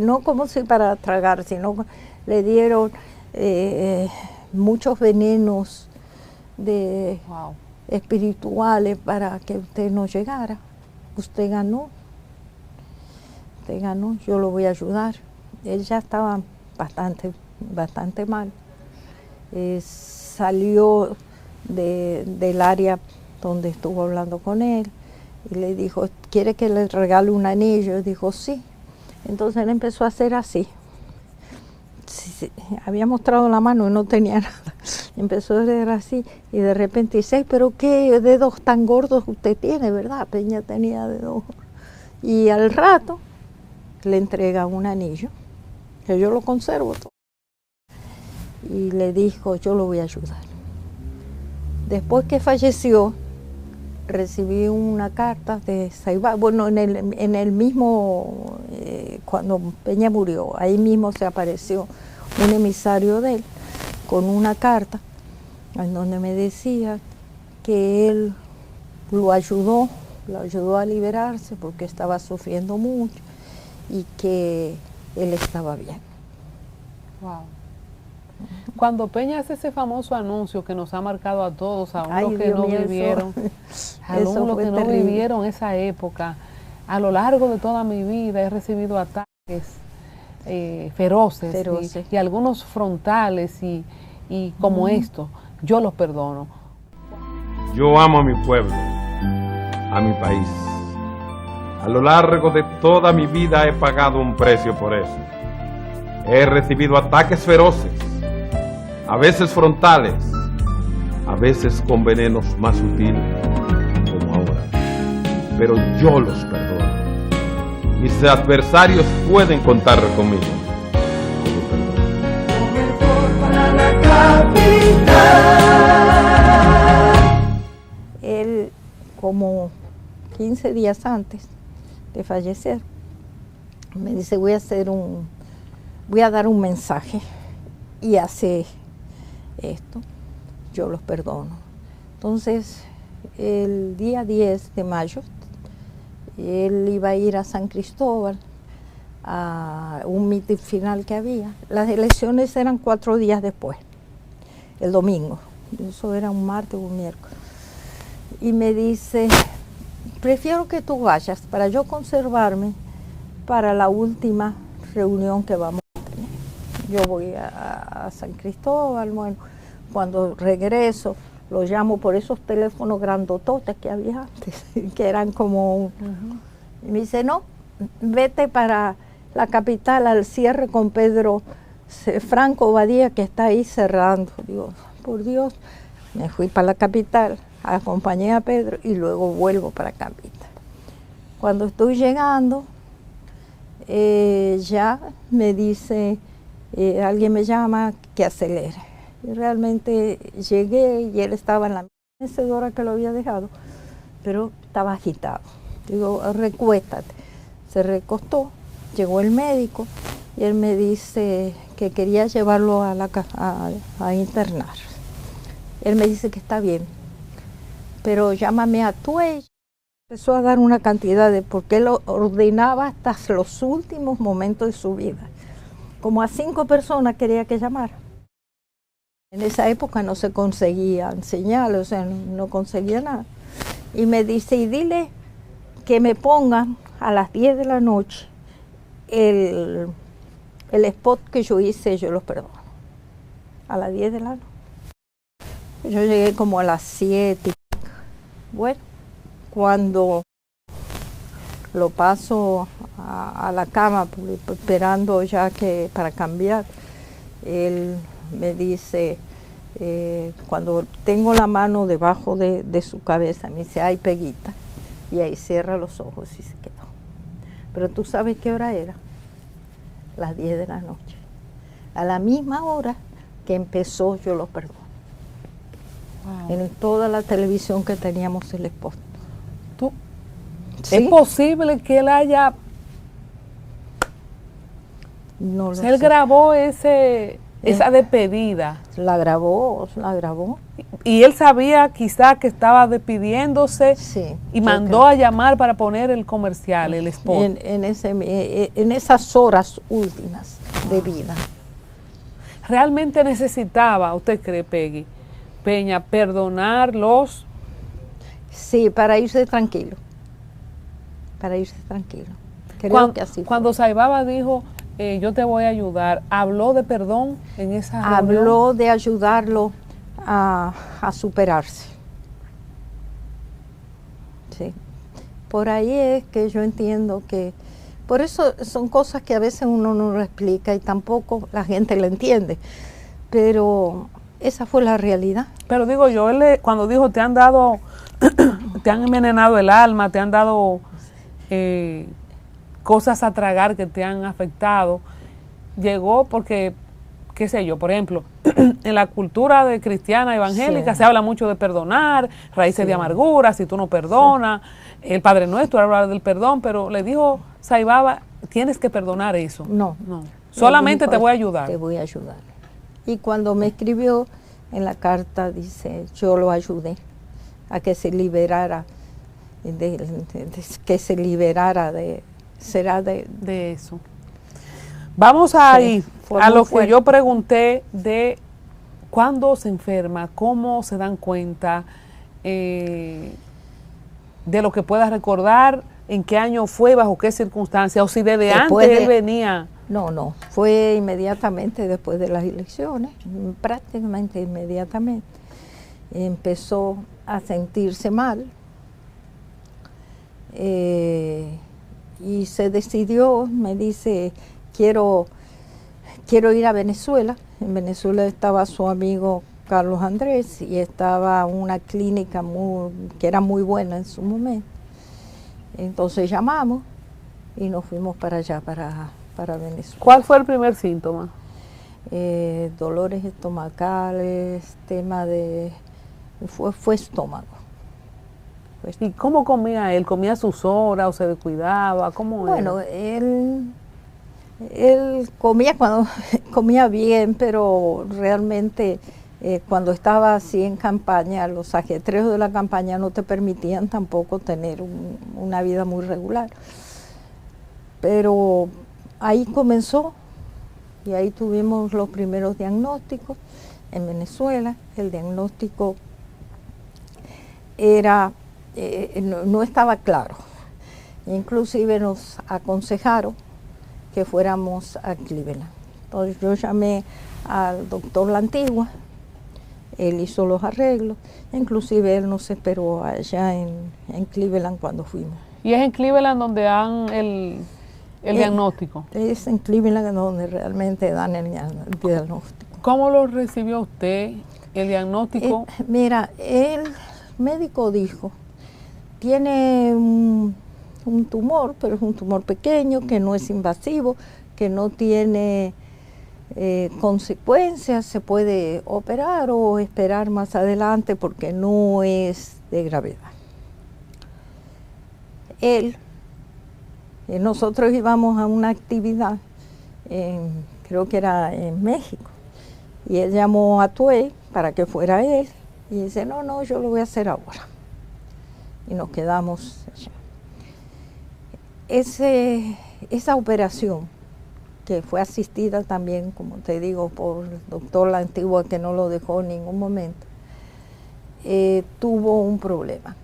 no como si para tragar, sino le dieron muchos venenos espirituales para que usted no llegara. Usted ganó, yo lo voy a ayudar. Él ya estaba bastante mal. Salió del área donde estuvo hablando con él y le dijo, ¿quiere que le regale un anillo? Y dijo, sí. Entonces él empezó a hacer así. Sí, había mostrado la mano y no tenía nada. Empezó a hacer así y de repente dice, pero qué dedos tan gordos usted tiene, ¿verdad? Peña tenía dedos. Y al rato le entrega un anillo, que yo lo conservo todo. Y le dijo, yo lo voy a ayudar. Después que falleció, recibí una carta de Saibal, bueno, en el mismo, cuando Peña murió, ahí mismo se apareció un emisario de él con una carta en donde me decía que él lo ayudó a liberarse porque estaba sufriendo mucho y que él estaba bien. Wow. Cuando Peña hace ese famoso anuncio que nos ha marcado a todos, aún los que no vivieron, aún los que no vivieron esa época, a lo largo de toda mi vida he recibido ataques feroces. Y algunos frontales y como esto, yo los perdono. Yo amo a mi pueblo, a mi país. A lo largo de toda mi vida he pagado un precio por eso. He recibido ataques feroces, a veces frontales, a veces con venenos más sutiles, como ahora. Pero yo los perdono. Mis adversarios pueden contar conmigo. Él, como 15 días antes de fallecer, me dice, voy a dar un mensaje y hace esto, yo los perdono. Entonces, el día 10 de mayo, él iba a ir a San Cristóbal a un mitin final que había. Las elecciones eran 4 días después, el domingo, eso era un martes o un miércoles. Y me dice, prefiero que tú vayas para yo conservarme para la última reunión que vamos a tener. Yo voy a San Cristóbal, bueno, cuando regreso lo llamo por esos teléfonos grandototes que había antes, que eran como y me dice, no, vete para la capital al cierre con Pedro Franco Badía, que está ahí cerrando. Digo, por Dios, me fui para la capital, acompañé a Pedro y luego vuelvo para la capital. Cuando estoy llegando, ya me dice, alguien me llama que acelere. Y realmente llegué y él estaba en la mecedora que lo había dejado, pero estaba agitado. Digo, recuéstate. Se recostó, llegó el médico y él me dice que quería llevarlo a internar. Él me dice que está bien, pero llámame a Tuey. Empezó a dar una cantidad porque él ordenaba hasta los últimos momentos de su vida. Como a 5 personas quería que llamara. En esa época no se conseguían señales, o sea, no conseguía nada. Y me dice, y dile que me pongan a las 10 de la noche el spot que yo hice, yo los perdono. A las 10 de la noche. Yo llegué como a las 7. Bueno, cuando lo paso a la cama, esperando ya que para cambiar, él me dice, cuando tengo la mano debajo de su cabeza, me dice, ay, Peguita, y ahí cierra los ojos y se quedó. Pero tú sabes qué hora era, las 10 de la noche. A la misma hora que empezó Yo los perdono. Wow. En toda la televisión que teníamos el spot. ¿Sí? ¿Es posible que él haya... No lo sé. Él grabó esa despedida. La grabó. Y él sabía quizá que estaba despidiéndose, sí, y mandó a llamar para poner el comercial, el spot. En esas horas últimas de vida. ¿Realmente necesitaba, usted cree, Peggy, Peña, perdonarlos? Sí, para irse tranquilo. Creo que así fue. Cuando Saibaba dijo, yo te voy a ayudar, ¿habló de perdón en esa reunión? Habló de ayudarlo a superarse. por ahí es que yo entiendo que, por eso son cosas que a veces uno no lo explica y tampoco la gente la entiende, pero esa fue la realidad. Pero digo yo, cuando dijo te han dado, te han envenenado el alma, te han dado cosas a tragar que te han afectado, llegó porque, qué sé yo, por ejemplo, en la cultura de cristiana evangélica se habla mucho de perdonar, raíces de amargura, si tú no perdonas, el Padre Nuestro habla del perdón, pero le dijo Saibaba, tienes que perdonar eso. No. Solamente te voy a ayudar. Te voy a ayudar. Y cuando me escribió en la carta, dice, yo lo ayudé a que se liberara, de eso. Vamos a ir a lo que yo pregunté de cuándo se enferma, cómo se dan cuenta, de lo que puedas recordar, en qué año fue, bajo qué circunstancias, o si desde antes él venía. No, fue inmediatamente después de las elecciones, prácticamente inmediatamente. Empezó a sentirse mal y se decidió, me dice, quiero ir a Venezuela. En Venezuela estaba su amigo Carlos Andrés y estaba una clínica que era muy buena en su momento. Entonces llamamos y nos fuimos para allá, para Venezuela. ¿Cuál fue el primer síntoma? Dolores estomacales, fue estómago. ¿Y cómo comía él? ¿Comía a sus horas o se descuidaba? ¿Cómo bueno, era? él comía comía bien, pero realmente cuando estaba así en campaña, los ajetreos de la campaña no te permitían tampoco tener una vida muy regular. Pero ahí comenzó y ahí tuvimos los primeros diagnósticos en Venezuela. El diagnóstico no estaba claro. Inclusive nos aconsejaron que fuéramos a Cleveland. Entonces yo llamé al doctor La Antigua, él hizo los arreglos, inclusive él nos esperó allá en Cleveland cuando fuimos. ¿Y es en Cleveland donde dan el diagnóstico? Es en Cleveland donde realmente dan el diagnóstico. ¿Cómo lo recibió usted, el diagnóstico? Mira, el médico dijo, tiene un tumor, pero es un tumor pequeño, que no es invasivo, que no tiene consecuencias, se puede operar o esperar más adelante porque no es de gravedad. Nosotros íbamos a una actividad, creo que era en México, y él llamó a Tuey para que fuera él, y dice, no, yo lo voy a hacer ahora. Y nos quedamos allá. Esa operación, que fue asistida también, como te digo, por el doctor La Antigua, que no lo dejó en ningún momento, tuvo un problema.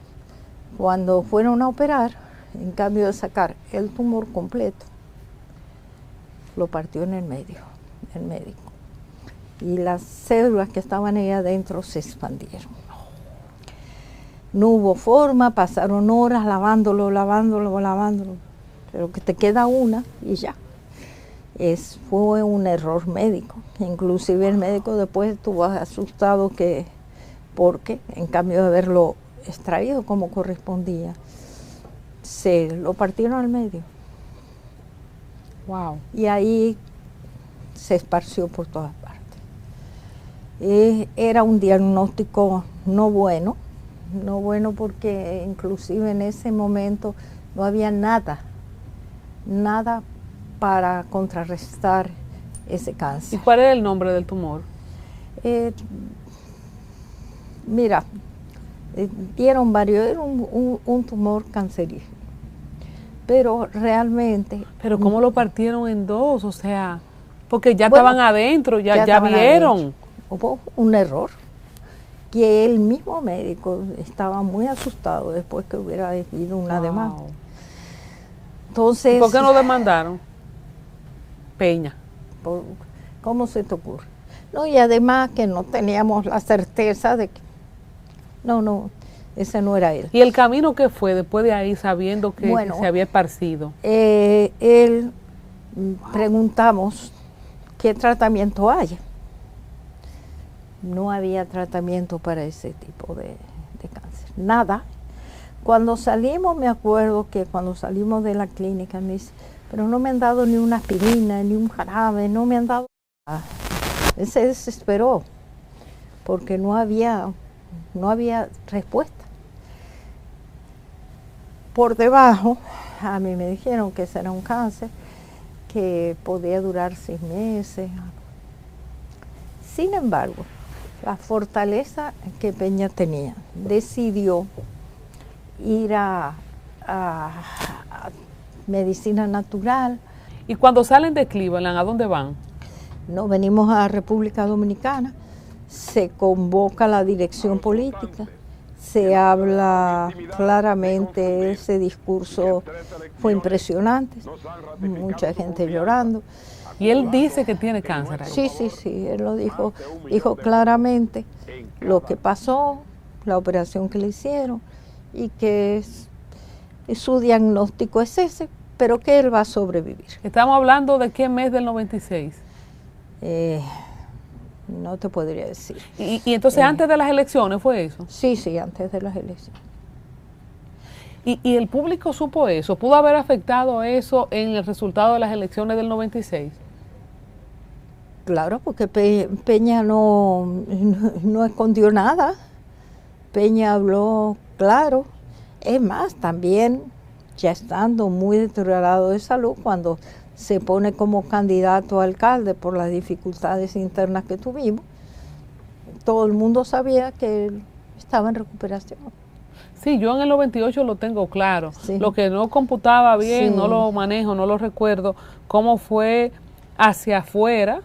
Cuando fueron a operar, en cambio de sacar el tumor completo, lo partió en el medio, el médico. Y las células que estaban ahí adentro se expandieron. No hubo forma, pasaron horas lavándolo, pero que te queda una y ya. Fue un error médico. Inclusive el médico después estuvo asustado porque en cambio de haberlo extraído como correspondía, se lo partieron al medio. Wow. Y ahí se esparció por todas partes. Era un diagnóstico no bueno porque inclusive en ese momento no había nada para contrarrestar ese cáncer. ¿Y cuál era el nombre del tumor? Mira, dieron varios, era un tumor cancerígeno, pero realmente... ¿Pero cómo lo partieron en dos? O sea, porque ya estaban adentro, ya vieron. Adentro. Hubo un error, que el mismo médico estaba muy asustado después que hubiera habido una demanda. Entonces, ¿y por qué no demandaron? Peña. ¿Cómo se te ocurre? No, y además que no teníamos la certeza de que... ese no era él. ¿Y el camino qué fue después de ahí, sabiendo que Bueno, se había esparcido? Preguntamos qué tratamiento hay. No había tratamiento para ese tipo de cáncer, nada. Cuando salimos, me acuerdo que cuando salimos de la clínica me dice, pero no me han dado ni una aspirina, ni un jarabe, no me han dado nada. Él se desesperó porque no había respuesta. Por debajo, a mí me dijeron que ese era un cáncer que podía durar 6 meses. Sin embargo, la fortaleza que Peña tenía, decidió ir a medicina natural. ¿Y cuando salen de Cleveland, a dónde van? No, venimos a República Dominicana, se convoca la dirección política, se habla claramente, ese discurso fue impresionante, mucha gente llorando. Y él dice que tiene cáncer ahí. Sí, él lo dijo claramente lo que pasó, la operación que le hicieron y que su diagnóstico es ese, pero que él va a sobrevivir. ¿Estamos hablando de qué mes del 96? No te podría decir. ¿Y entonces antes de las elecciones fue eso? Sí, antes de las elecciones. ¿Y el público supo eso? ¿Pudo haber afectado eso en el resultado de las elecciones del 96? Claro, porque Peña no escondió nada. Peña habló claro. Es más, también ya estando muy deteriorado de salud, cuando se pone como candidato a alcalde por las dificultades internas que tuvimos, todo el mundo sabía que él estaba en recuperación. Sí, yo en el 98 lo tengo claro. Sí. Lo que no computaba bien, Sí. no lo manejo, no lo recuerdo, cómo fue hacia afuera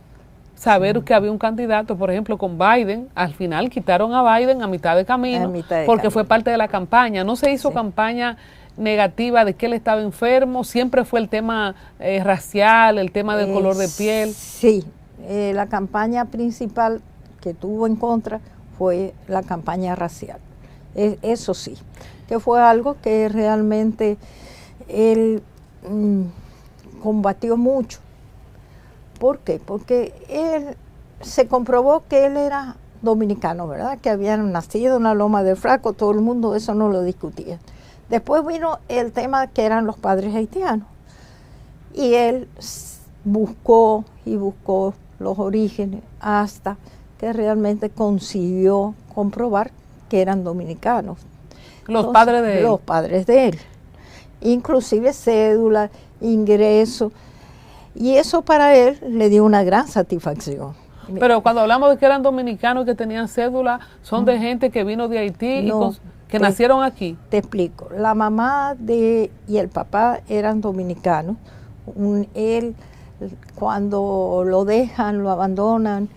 saber que había un candidato, por ejemplo, con Biden. Al final quitaron a Biden a mitad de camino, porque fue parte de la campaña. No se hizo campaña negativa de que él estaba enfermo, siempre fue el tema racial, el tema del color de piel. Sí, la campaña principal que tuvo en contra fue la campaña racial. Eso sí, que fue algo que realmente él combatió mucho. ¿Por qué? Porque él se comprobó que él era dominicano, ¿verdad? Que habían nacido en la Loma del Franco, todo el mundo eso no lo discutía. Después vino el tema que eran los padres haitianos. Y él buscó los orígenes hasta que realmente consiguió comprobar que eran dominicanos. Los padres de él. Los padres de él. Inclusive cédula, ingreso. Y eso para él le dio una gran satisfacción. Pero cuando hablamos de que eran dominicanos que tenían cédula, son de gente que vino de Haití No, que nacieron aquí. Te explico. La mamá y el papá eran dominicanos. Él, cuando lo dejan, lo abandonan,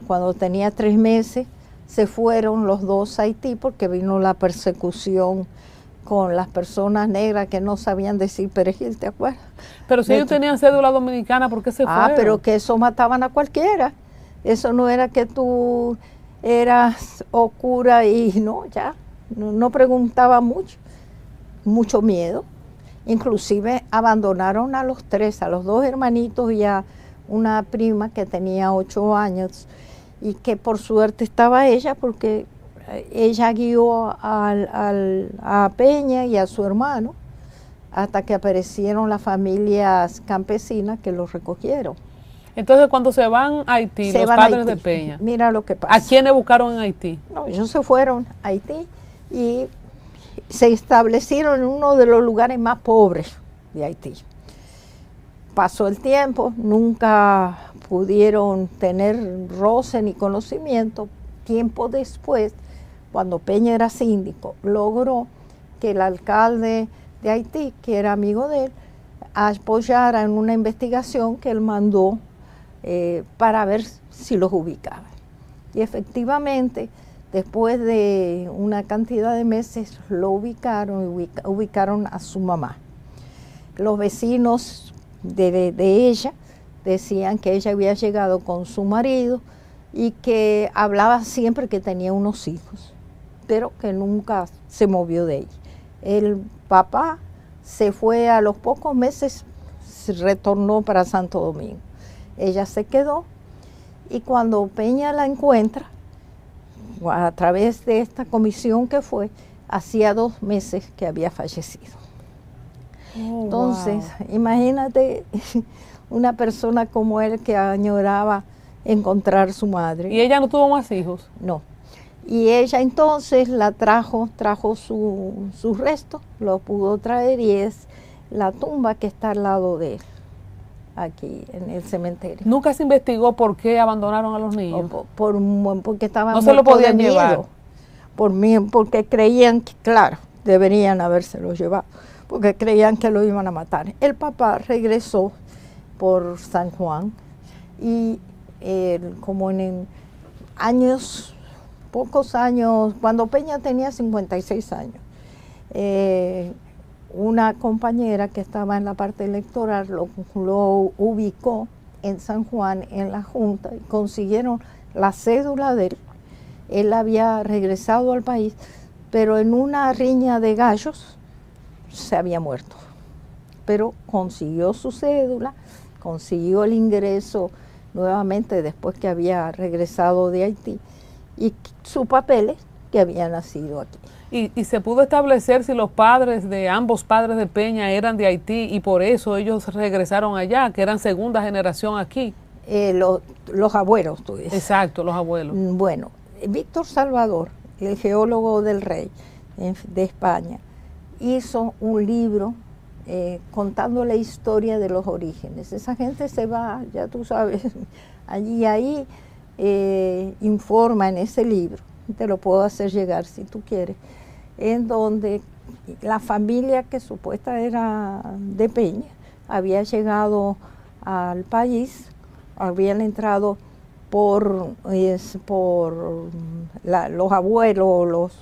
cuando tenía 3 meses, se fueron los dos a Haití porque vino la persecución con las personas negras que no sabían decir perejil, ¿te acuerdas? Pero si ellos tenían cédula dominicana, ¿por qué se fueron? Pero que eso mataban a cualquiera. Eso no era que tú eras oscura y no, ya. No preguntaba mucho miedo. Inclusive abandonaron a los 3, a los 2 hermanitos y a una prima que tenía 8 años y que por suerte estaba ella porque ella guió a Peña y a su hermano hasta que aparecieron las familias campesinas que los recogieron. Entonces, cuando se van a Haití, los padres de Peña, mira lo que pasa. ¿A quiénes buscaron en Haití? No, ellos se fueron a Haití y se establecieron en uno de los lugares más pobres de Haití. Pasó el tiempo, nunca pudieron tener roce ni conocimiento. Tiempo después, cuando Peña era síndico, logró que el alcalde de Haití, que era amigo de él, apoyara en una investigación que él mandó para ver si los ubicaba. Y efectivamente, después de una cantidad de meses, lo ubicaron y ubicaron a su mamá. Los vecinos de ella decían que ella había llegado con su marido y que hablaba siempre que tenía unos hijos. pero que nunca se movió de ahí. El papá se fue a los pocos meses, se retornó para Santo Domingo. Ella se quedó y cuando Peña la encuentra, a través de esta comisión que fue, hacía 2 meses que había fallecido. Oh, Entonces, wow. imagínate una persona como él que añoraba encontrar su madre. ¿Y ella no tuvo más hijos? No. Y ella entonces la trajo sus restos, lo pudo traer y es la tumba que está al lado de él, aquí en el cementerio. ¿Nunca se investigó por qué abandonaron a los niños? Porque estaban No se lo muertos podían de llevar. miedo, porque creían que, claro, deberían habérselo llevado, porque creían que lo iban a matar. El papá regresó por San Juan y como en años, pocos años, cuando Peña tenía 56 años, una compañera que estaba en la parte electoral lo ubicó en San Juan en la Junta y consiguieron la cédula de él. Él había regresado al país, pero en una riña de gallos se había muerto. Pero consiguió su cédula, consiguió el ingreso nuevamente después que había regresado de Haití y sus papeles que había nacido aquí. Y se pudo establecer si los padres de ambos padres de Peña eran de Haití y por eso ellos regresaron allá, que eran segunda generación aquí. Los abuelos, tú dices. Exacto, los abuelos. Bueno, Víctor Salvador, el geólogo del rey de España, hizo un libro contando la historia de los orígenes. Esa gente se va, ya tú sabes, ahí informa en ese libro, te lo puedo hacer llegar si tú quieres, en donde la familia que supuesta era de Peña había llegado al país, habían entrado por los abuelos, los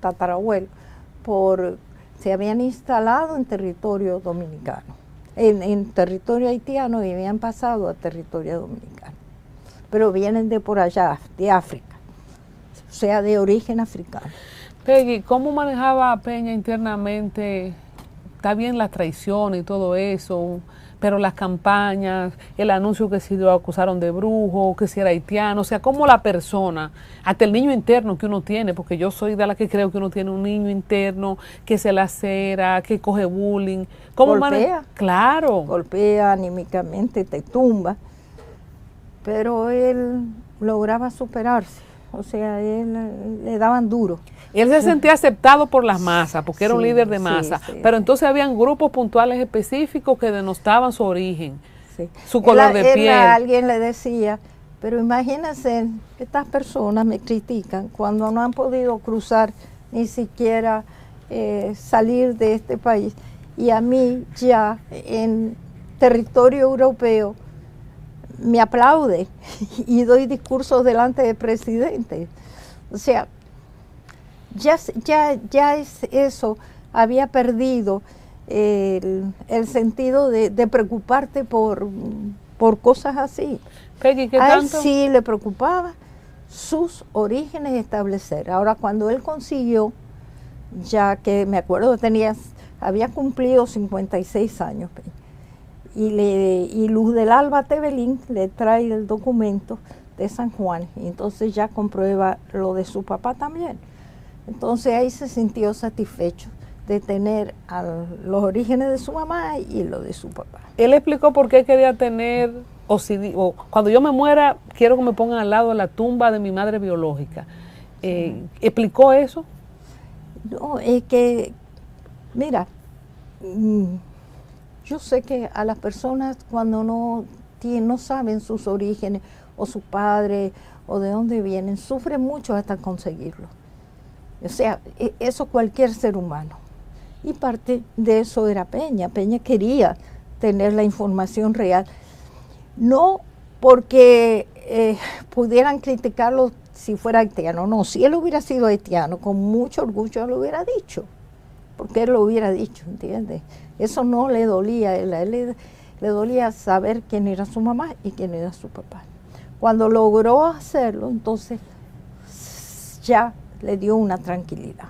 tatarabuelos, se habían instalado en territorio dominicano, en territorio haitiano y habían pasado a territorio dominicano. Pero vienen de por allá, de África, o sea, de origen africano. Peggy, ¿cómo manejaba Peña internamente? Está bien la traición y todo eso, pero las campañas, el anuncio que si lo acusaron de brujo, que si era haitiano, o sea, cómo la persona, hasta el niño interno que uno tiene, porque yo soy de la que creo que uno tiene un niño interno, que se lacera, que coge bullying. ¿Cómo Golpea. Claro. Golpea anímicamente, te tumba, pero él lograba superarse, o sea, él le daban duro. Él se sentía aceptado por las masas, porque era un líder de masa, pero entonces habían grupos puntuales específicos que denostaban su origen, su color de piel. Alguien le decía, pero imagínense, estas personas me critican cuando no han podido cruzar ni siquiera salir de este país, y a mí ya en territorio europeo me aplaude y doy discursos delante del presidente. O sea, ya eso había perdido el sentido de preocuparte por cosas así. Peggy, ¿qué a tanto? él sí le preocupaba sus orígenes establecer. Ahora, cuando él consiguió, ya que me acuerdo que había cumplido 56 años, y Luz del Alba Tebelín le trae el documento de San Juan, y entonces ya comprueba lo de su papá también. Entonces ahí se sintió satisfecho de tener los orígenes de su mamá y lo de su papá. Él explicó por qué quería tener, o cuando yo me muera, quiero que me pongan al lado de la tumba de mi madre biológica. ¿Explicó eso? No, es que, mira, yo sé que a las personas cuando no saben sus orígenes, o su padre, o de dónde vienen, sufren mucho hasta conseguirlo. O sea, eso cualquier ser humano. Y parte de eso era Peña. Peña quería tener la información real. No porque pudieran criticarlo si fuera haitiano, no. Si él hubiera sido haitiano, con mucho orgullo lo hubiera dicho. Porque él lo hubiera dicho, ¿entiendes? Eso no le dolía a él le dolía saber quién era su mamá y quién era su papá. Cuando logró hacerlo, entonces ya le dio una tranquilidad.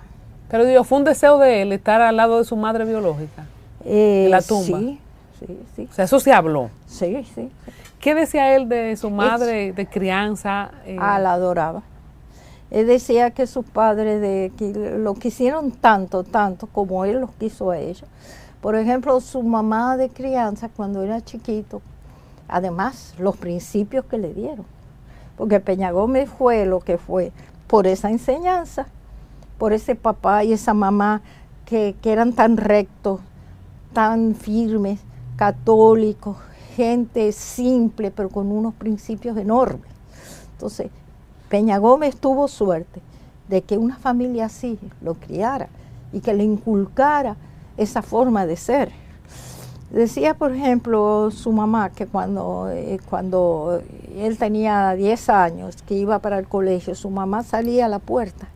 Pero digo, ¿fue un deseo de él estar al lado de su madre biológica? En la tumba. Sí, sí, sí. O sea, eso se habló. Sí, sí. ¿Qué decía él de su madre de crianza? La adoraba. Él decía que sus padres que lo quisieron tanto, tanto como él los quiso a ellos. Por ejemplo, su mamá de crianza cuando era chiquito, además los principios que le dieron. Porque Peña Gómez fue lo que fue por esa enseñanza, por ese papá y esa mamá que eran tan rectos, tan firmes, católicos, gente simple, pero con unos principios enormes. Entonces, Peña Gómez tuvo suerte de que una familia así lo criara y que le inculcara esa forma de ser. Decía, por ejemplo, su mamá que cuando él tenía 10 años, que iba para el colegio, su mamá salía a la puerta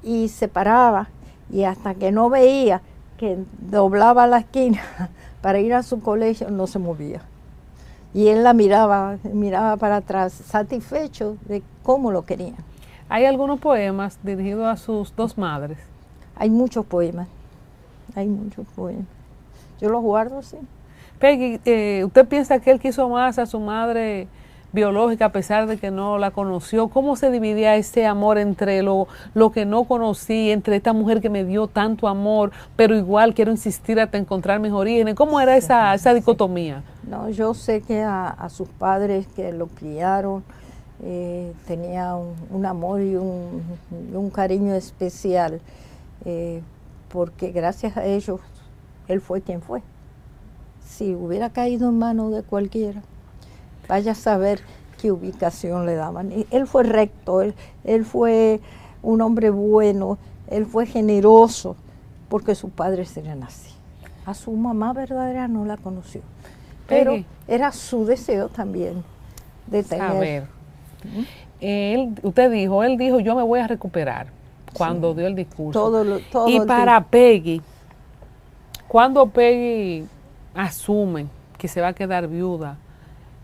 y se paraba y hasta que no veía que doblaba la esquina para ir a su colegio, no se movía. Y él la miraba para atrás, satisfecho de cómo lo querían. ¿Hay algunos poemas dirigidos a sus dos madres? Hay muchos poemas. Yo los guardo, sí. Peggy, ¿usted piensa que él quiso más a su madre biológica a pesar de que no la conoció? ¿Cómo se dividía ese amor entre lo que no conocí, entre esta mujer que me dio tanto amor, pero igual quiero insistir hasta encontrar mis orígenes? ¿Cómo era esa dicotomía? No, yo sé que a sus padres que lo criaron tenía un amor y un cariño especial, porque gracias a ellos él fue quien fue. Si hubiera caído en manos de cualquiera, vaya a saber qué ubicación le daban. Y él fue recto, él fue un hombre bueno, él fue generoso, porque sus padres eran así. A su mamá verdadera no la conoció, pero era su deseo también de tener. A ver, él dijo, yo me voy a recuperar cuando dio el discurso. Y para Peggy, cuando Peggy asume que se va a quedar viuda,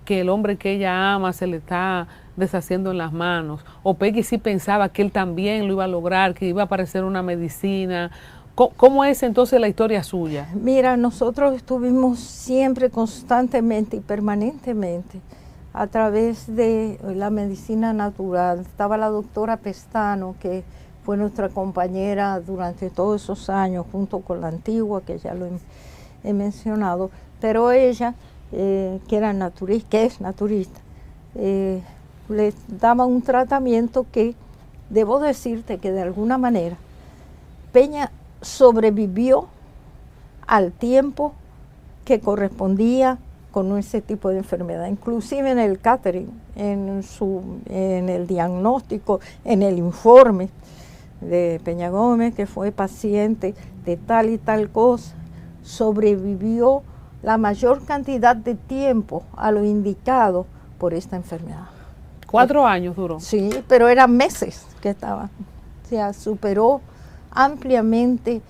que el hombre que ella ama se le está deshaciendo en las manos, o Peggy sí pensaba que él también lo iba a lograr, que iba a aparecer una medicina. ¿Cómo es entonces la historia suya? Mira, nosotros estuvimos siempre, constantemente y permanentemente a través de la medicina natural. Estaba la doctora Pestano, que fue nuestra compañera durante todos esos años, junto con la antigua, que ya lo he mencionado, pero ella, que es naturista, le daba un tratamiento que, debo decirte que de alguna manera, Peña sobrevivió al tiempo que correspondía con ese tipo de enfermedad, inclusive en el catering, en el diagnóstico, en el informe de Peña Gómez, que fue paciente de tal y tal cosa, sobrevivió la mayor cantidad de tiempo a lo indicado por esta enfermedad. 4 años duró. Sí, pero eran meses que estaba. O sea, superó ampliamente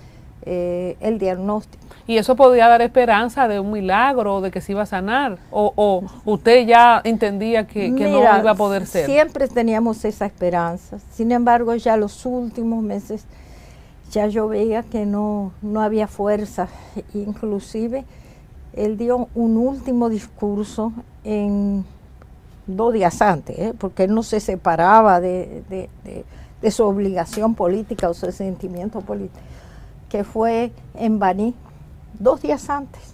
el diagnóstico. ¿Y eso podía dar esperanza de un milagro, de que se iba a sanar? ¿O usted ya entendía que no iba a poder ser? Siempre teníamos esa esperanza. Sin embargo, ya los últimos meses, ya yo veía que no había fuerza. Inclusive, él dio un último discurso 2 días antes, porque él no se separaba de su obligación política o su sentimiento político, que fue en Baní, 2 días antes,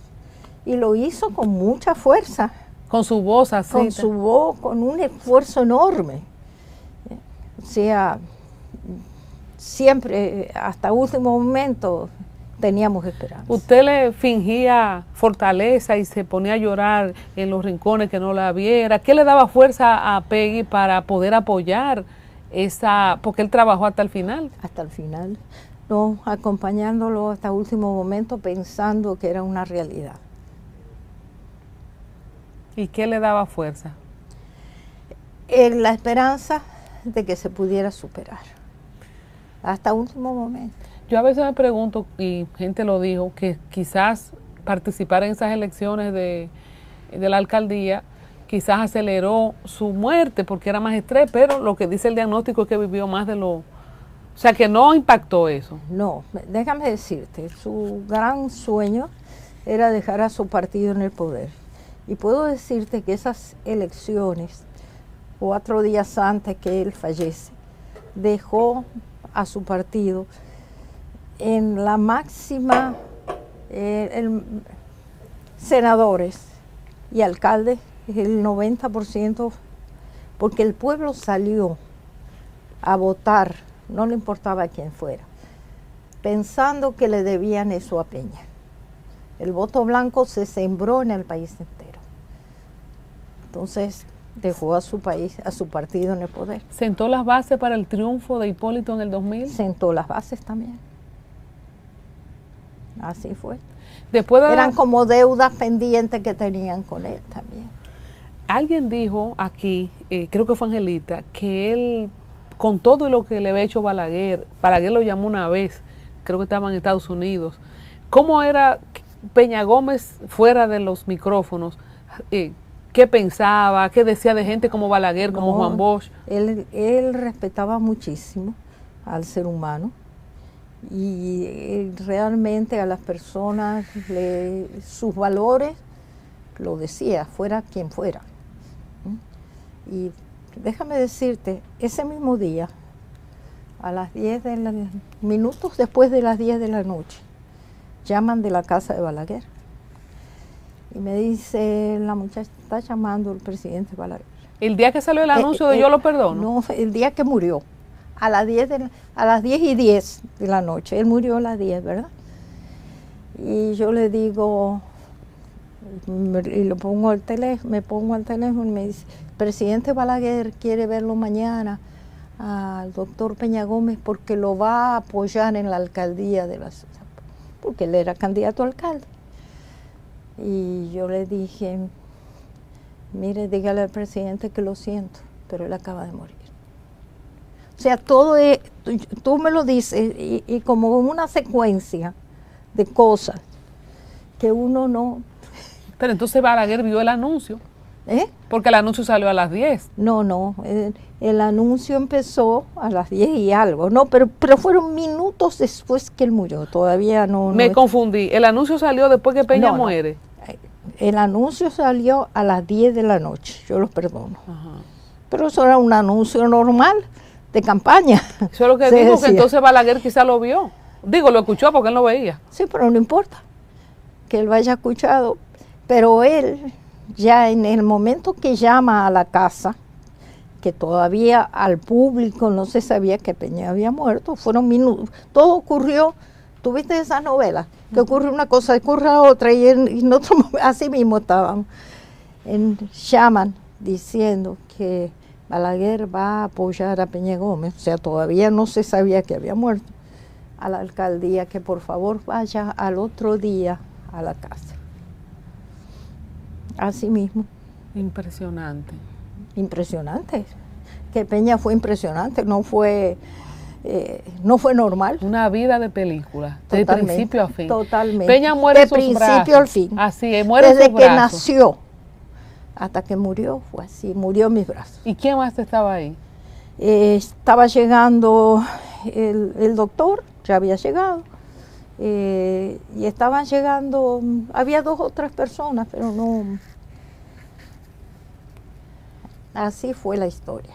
y lo hizo con mucha fuerza. Con su voz así. Con su voz, con un esfuerzo enorme. O sea, siempre, hasta último momento, teníamos esperanza. ¿Usted le fingía fortaleza y se ponía a llorar en los rincones que no la viera? ¿Qué le daba fuerza a Peggy para poder apoyar porque él trabajó hasta el final? Hasta el final. No, acompañándolo hasta último momento, pensando que era una realidad. ¿Y qué le daba fuerza? La esperanza de que se pudiera superar, hasta último momento. Yo a veces me pregunto, y gente lo dijo, que quizás participar en esas elecciones de la alcaldía quizás aceleró su muerte porque era más estrés, pero lo que dice el diagnóstico es que vivió más de O sea, que no impactó eso. No, déjame decirte, su gran sueño era dejar a su partido en el poder. Y puedo decirte que esas elecciones, 4 días antes que él fallece, dejó a su partido en la máxima, senadores y alcaldes, el 90%, porque el pueblo salió a votar, no le importaba quién fuera, pensando que le debían eso a Peña. El voto blanco se sembró en el país entero. Entonces dejó a su país, a su partido en el poder. ¿Sentó las bases para el triunfo de Hipólito en el 2000? Sentó las bases también. Así fue. Después de Eran como deudas pendientes que tenían con él también. Alguien dijo aquí, creo que fue Angelita, que él, con todo lo que le había hecho Balaguer lo llamó una vez, creo que estaba en Estados Unidos. ¿Cómo era Peña Gómez fuera de los micrófonos? ¿Qué pensaba? ¿Qué decía de gente como Balaguer, como Juan Bosch? Él respetaba muchísimo al ser humano y realmente a las personas sus valores lo decía, fuera quien fuera. Y déjame decirte, ese mismo día, a las 10 minutos después de las 10 de la noche, llaman de la casa de Balaguer. Y me dice, la muchacha está llamando el presidente Balaguer. ¿El día que salió el anuncio de Yo lo perdono? No, el día que murió, a las 10:10 de la noche. Él murió a las 10, ¿verdad? Y yo le digo, y me pongo al teléfono y me dice, presidente Balaguer quiere verlo mañana al doctor Peña Gómez porque lo va a apoyar en la alcaldía de la ciudad, porque él era candidato a alcalde. Y yo le dije, mire, dígale al presidente que lo siento, pero él acaba de morir. O sea, todo es, tú me lo dices, y como una secuencia de cosas que uno no... Pero entonces Balaguer vio el anuncio. Porque el anuncio salió a las 10. No, el anuncio empezó a las 10 y algo, no, pero fueron minutos después que él murió, todavía no... Me confundí, el anuncio salió después que Peña muere. El anuncio salió a las 10 de la noche, yo los perdono. Ajá. Pero eso era un anuncio normal de campaña. Eso es lo que digo, que entonces Balaguer quizá lo vio. Digo, lo escuchó porque él no veía. Sí, pero no importa que él lo haya escuchado, pero él... Ya en el momento que llama a la casa, que todavía al público no se sabía que Peña había muerto, fueron minutos, todo ocurrió, ¿tuviste esa novela? Que ocurre una cosa, ocurre otra, y en otro momento, así mismo estábamos. Llaman diciendo que Balaguer va a apoyar a Peña Gómez, o sea, todavía no se sabía que había muerto, a la alcaldía, que por favor vaya al otro día a la casa. Así mismo. Impresionante. Impresionante. Que Peña fue impresionante, no fue normal. Una vida de película, de principio a fin. Totalmente. Peña muere de en sus principio brazos. al fin. Así es, muere desde en sus que brazos. nació hasta que murió, fue así, murió en mis brazos. ¿Y quién más estaba ahí? Estaba llegando el doctor, ya había llegado. Y estaban llegando, había 2 o 3 personas, pero no. Así fue la historia.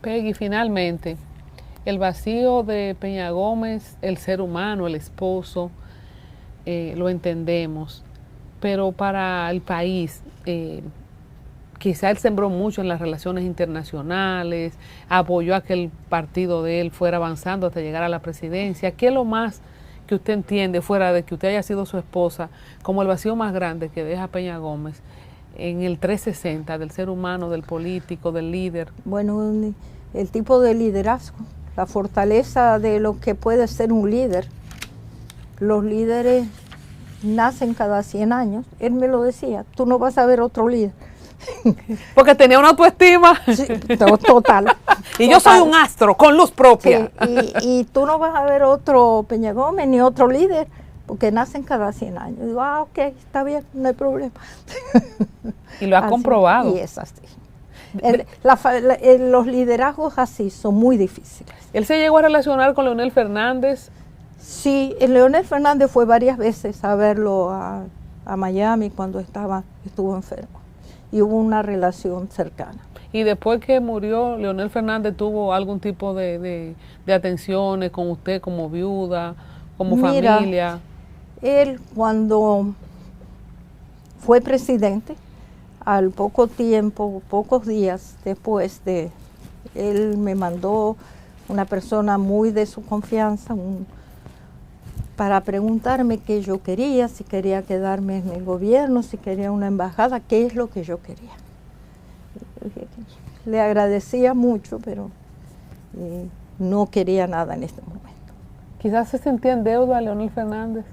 Peggy, finalmente, el vacío de Peña Gómez, el ser humano, el esposo, lo entendemos, pero para el país, quizá él sembró mucho en las relaciones internacionales, apoyó a que el partido de él fuera avanzando hasta llegar a la presidencia. ¿Qué es lo más que usted entiende, fuera de que usted haya sido su esposa, como el vacío más grande que deja Peña Gómez en el 360 del ser humano, del político, del líder? Bueno, el tipo de liderazgo, la fortaleza de lo que puede ser un líder. Los líderes nacen cada 100 años. Él me lo decía, tú no vas a ver otro líder. Porque tenía una autoestima. Sí, total. Y yo soy un astro con luz propia. Sí, y tú no vas a ver otro Peña Gómez ni otro líder, porque nacen cada 100 años. Y digo, ok, está bien, no hay problema. Y lo ha comprobado. Y es así. Los liderazgos así son muy difíciles. ¿Él se llegó a relacionar con Leonel Fernández? Sí, Leonel Fernández fue varias veces a verlo a Miami cuando estuvo enfermo y hubo una relación cercana. Y después que murió, Leonel Fernández tuvo algún tipo de atenciones con usted como viuda, como familia. Él cuando fue presidente, al poco tiempo, pocos días después él me mandó una persona muy de su confianza para preguntarme qué yo quería, si quería quedarme en el gobierno, si quería una embajada, qué es lo que yo quería. Le agradecía mucho, pero no quería nada en este momento. Quizás se sentía en deuda Leonel Fernández.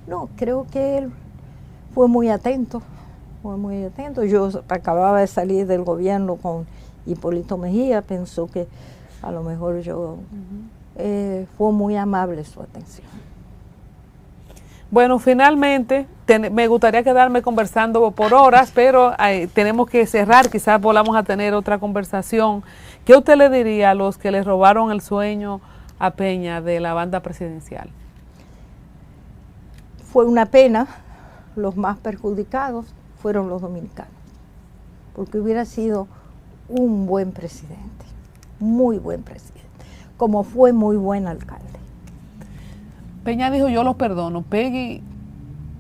No, creo que él fue muy atento, Yo acababa de salir del gobierno con Hipólito Mejía, pensó que a lo mejor fue muy amable su atención. Bueno, finalmente, me gustaría quedarme conversando por horas, pero tenemos que cerrar, quizás volvamos a tener otra conversación. ¿Qué usted le diría a los que le robaron el sueño a Peña de la banda presidencial? Fue una pena, los más perjudicados fueron los dominicanos, porque hubiera sido un buen presidente, muy buen presidente, como fue muy buen alcalde. Peña dijo, yo los perdono. Peggy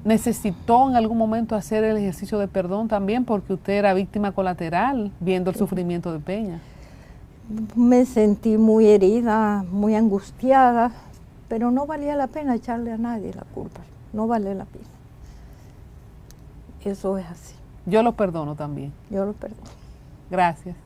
necesitó en algún momento hacer el ejercicio de perdón también porque usted era víctima colateral viendo el sufrimiento de Peña. Me sentí muy herida, muy angustiada, pero no valía la pena echarle a nadie la culpa, no vale la pena. Eso es así. Yo los perdono también. Yo los perdono. Gracias.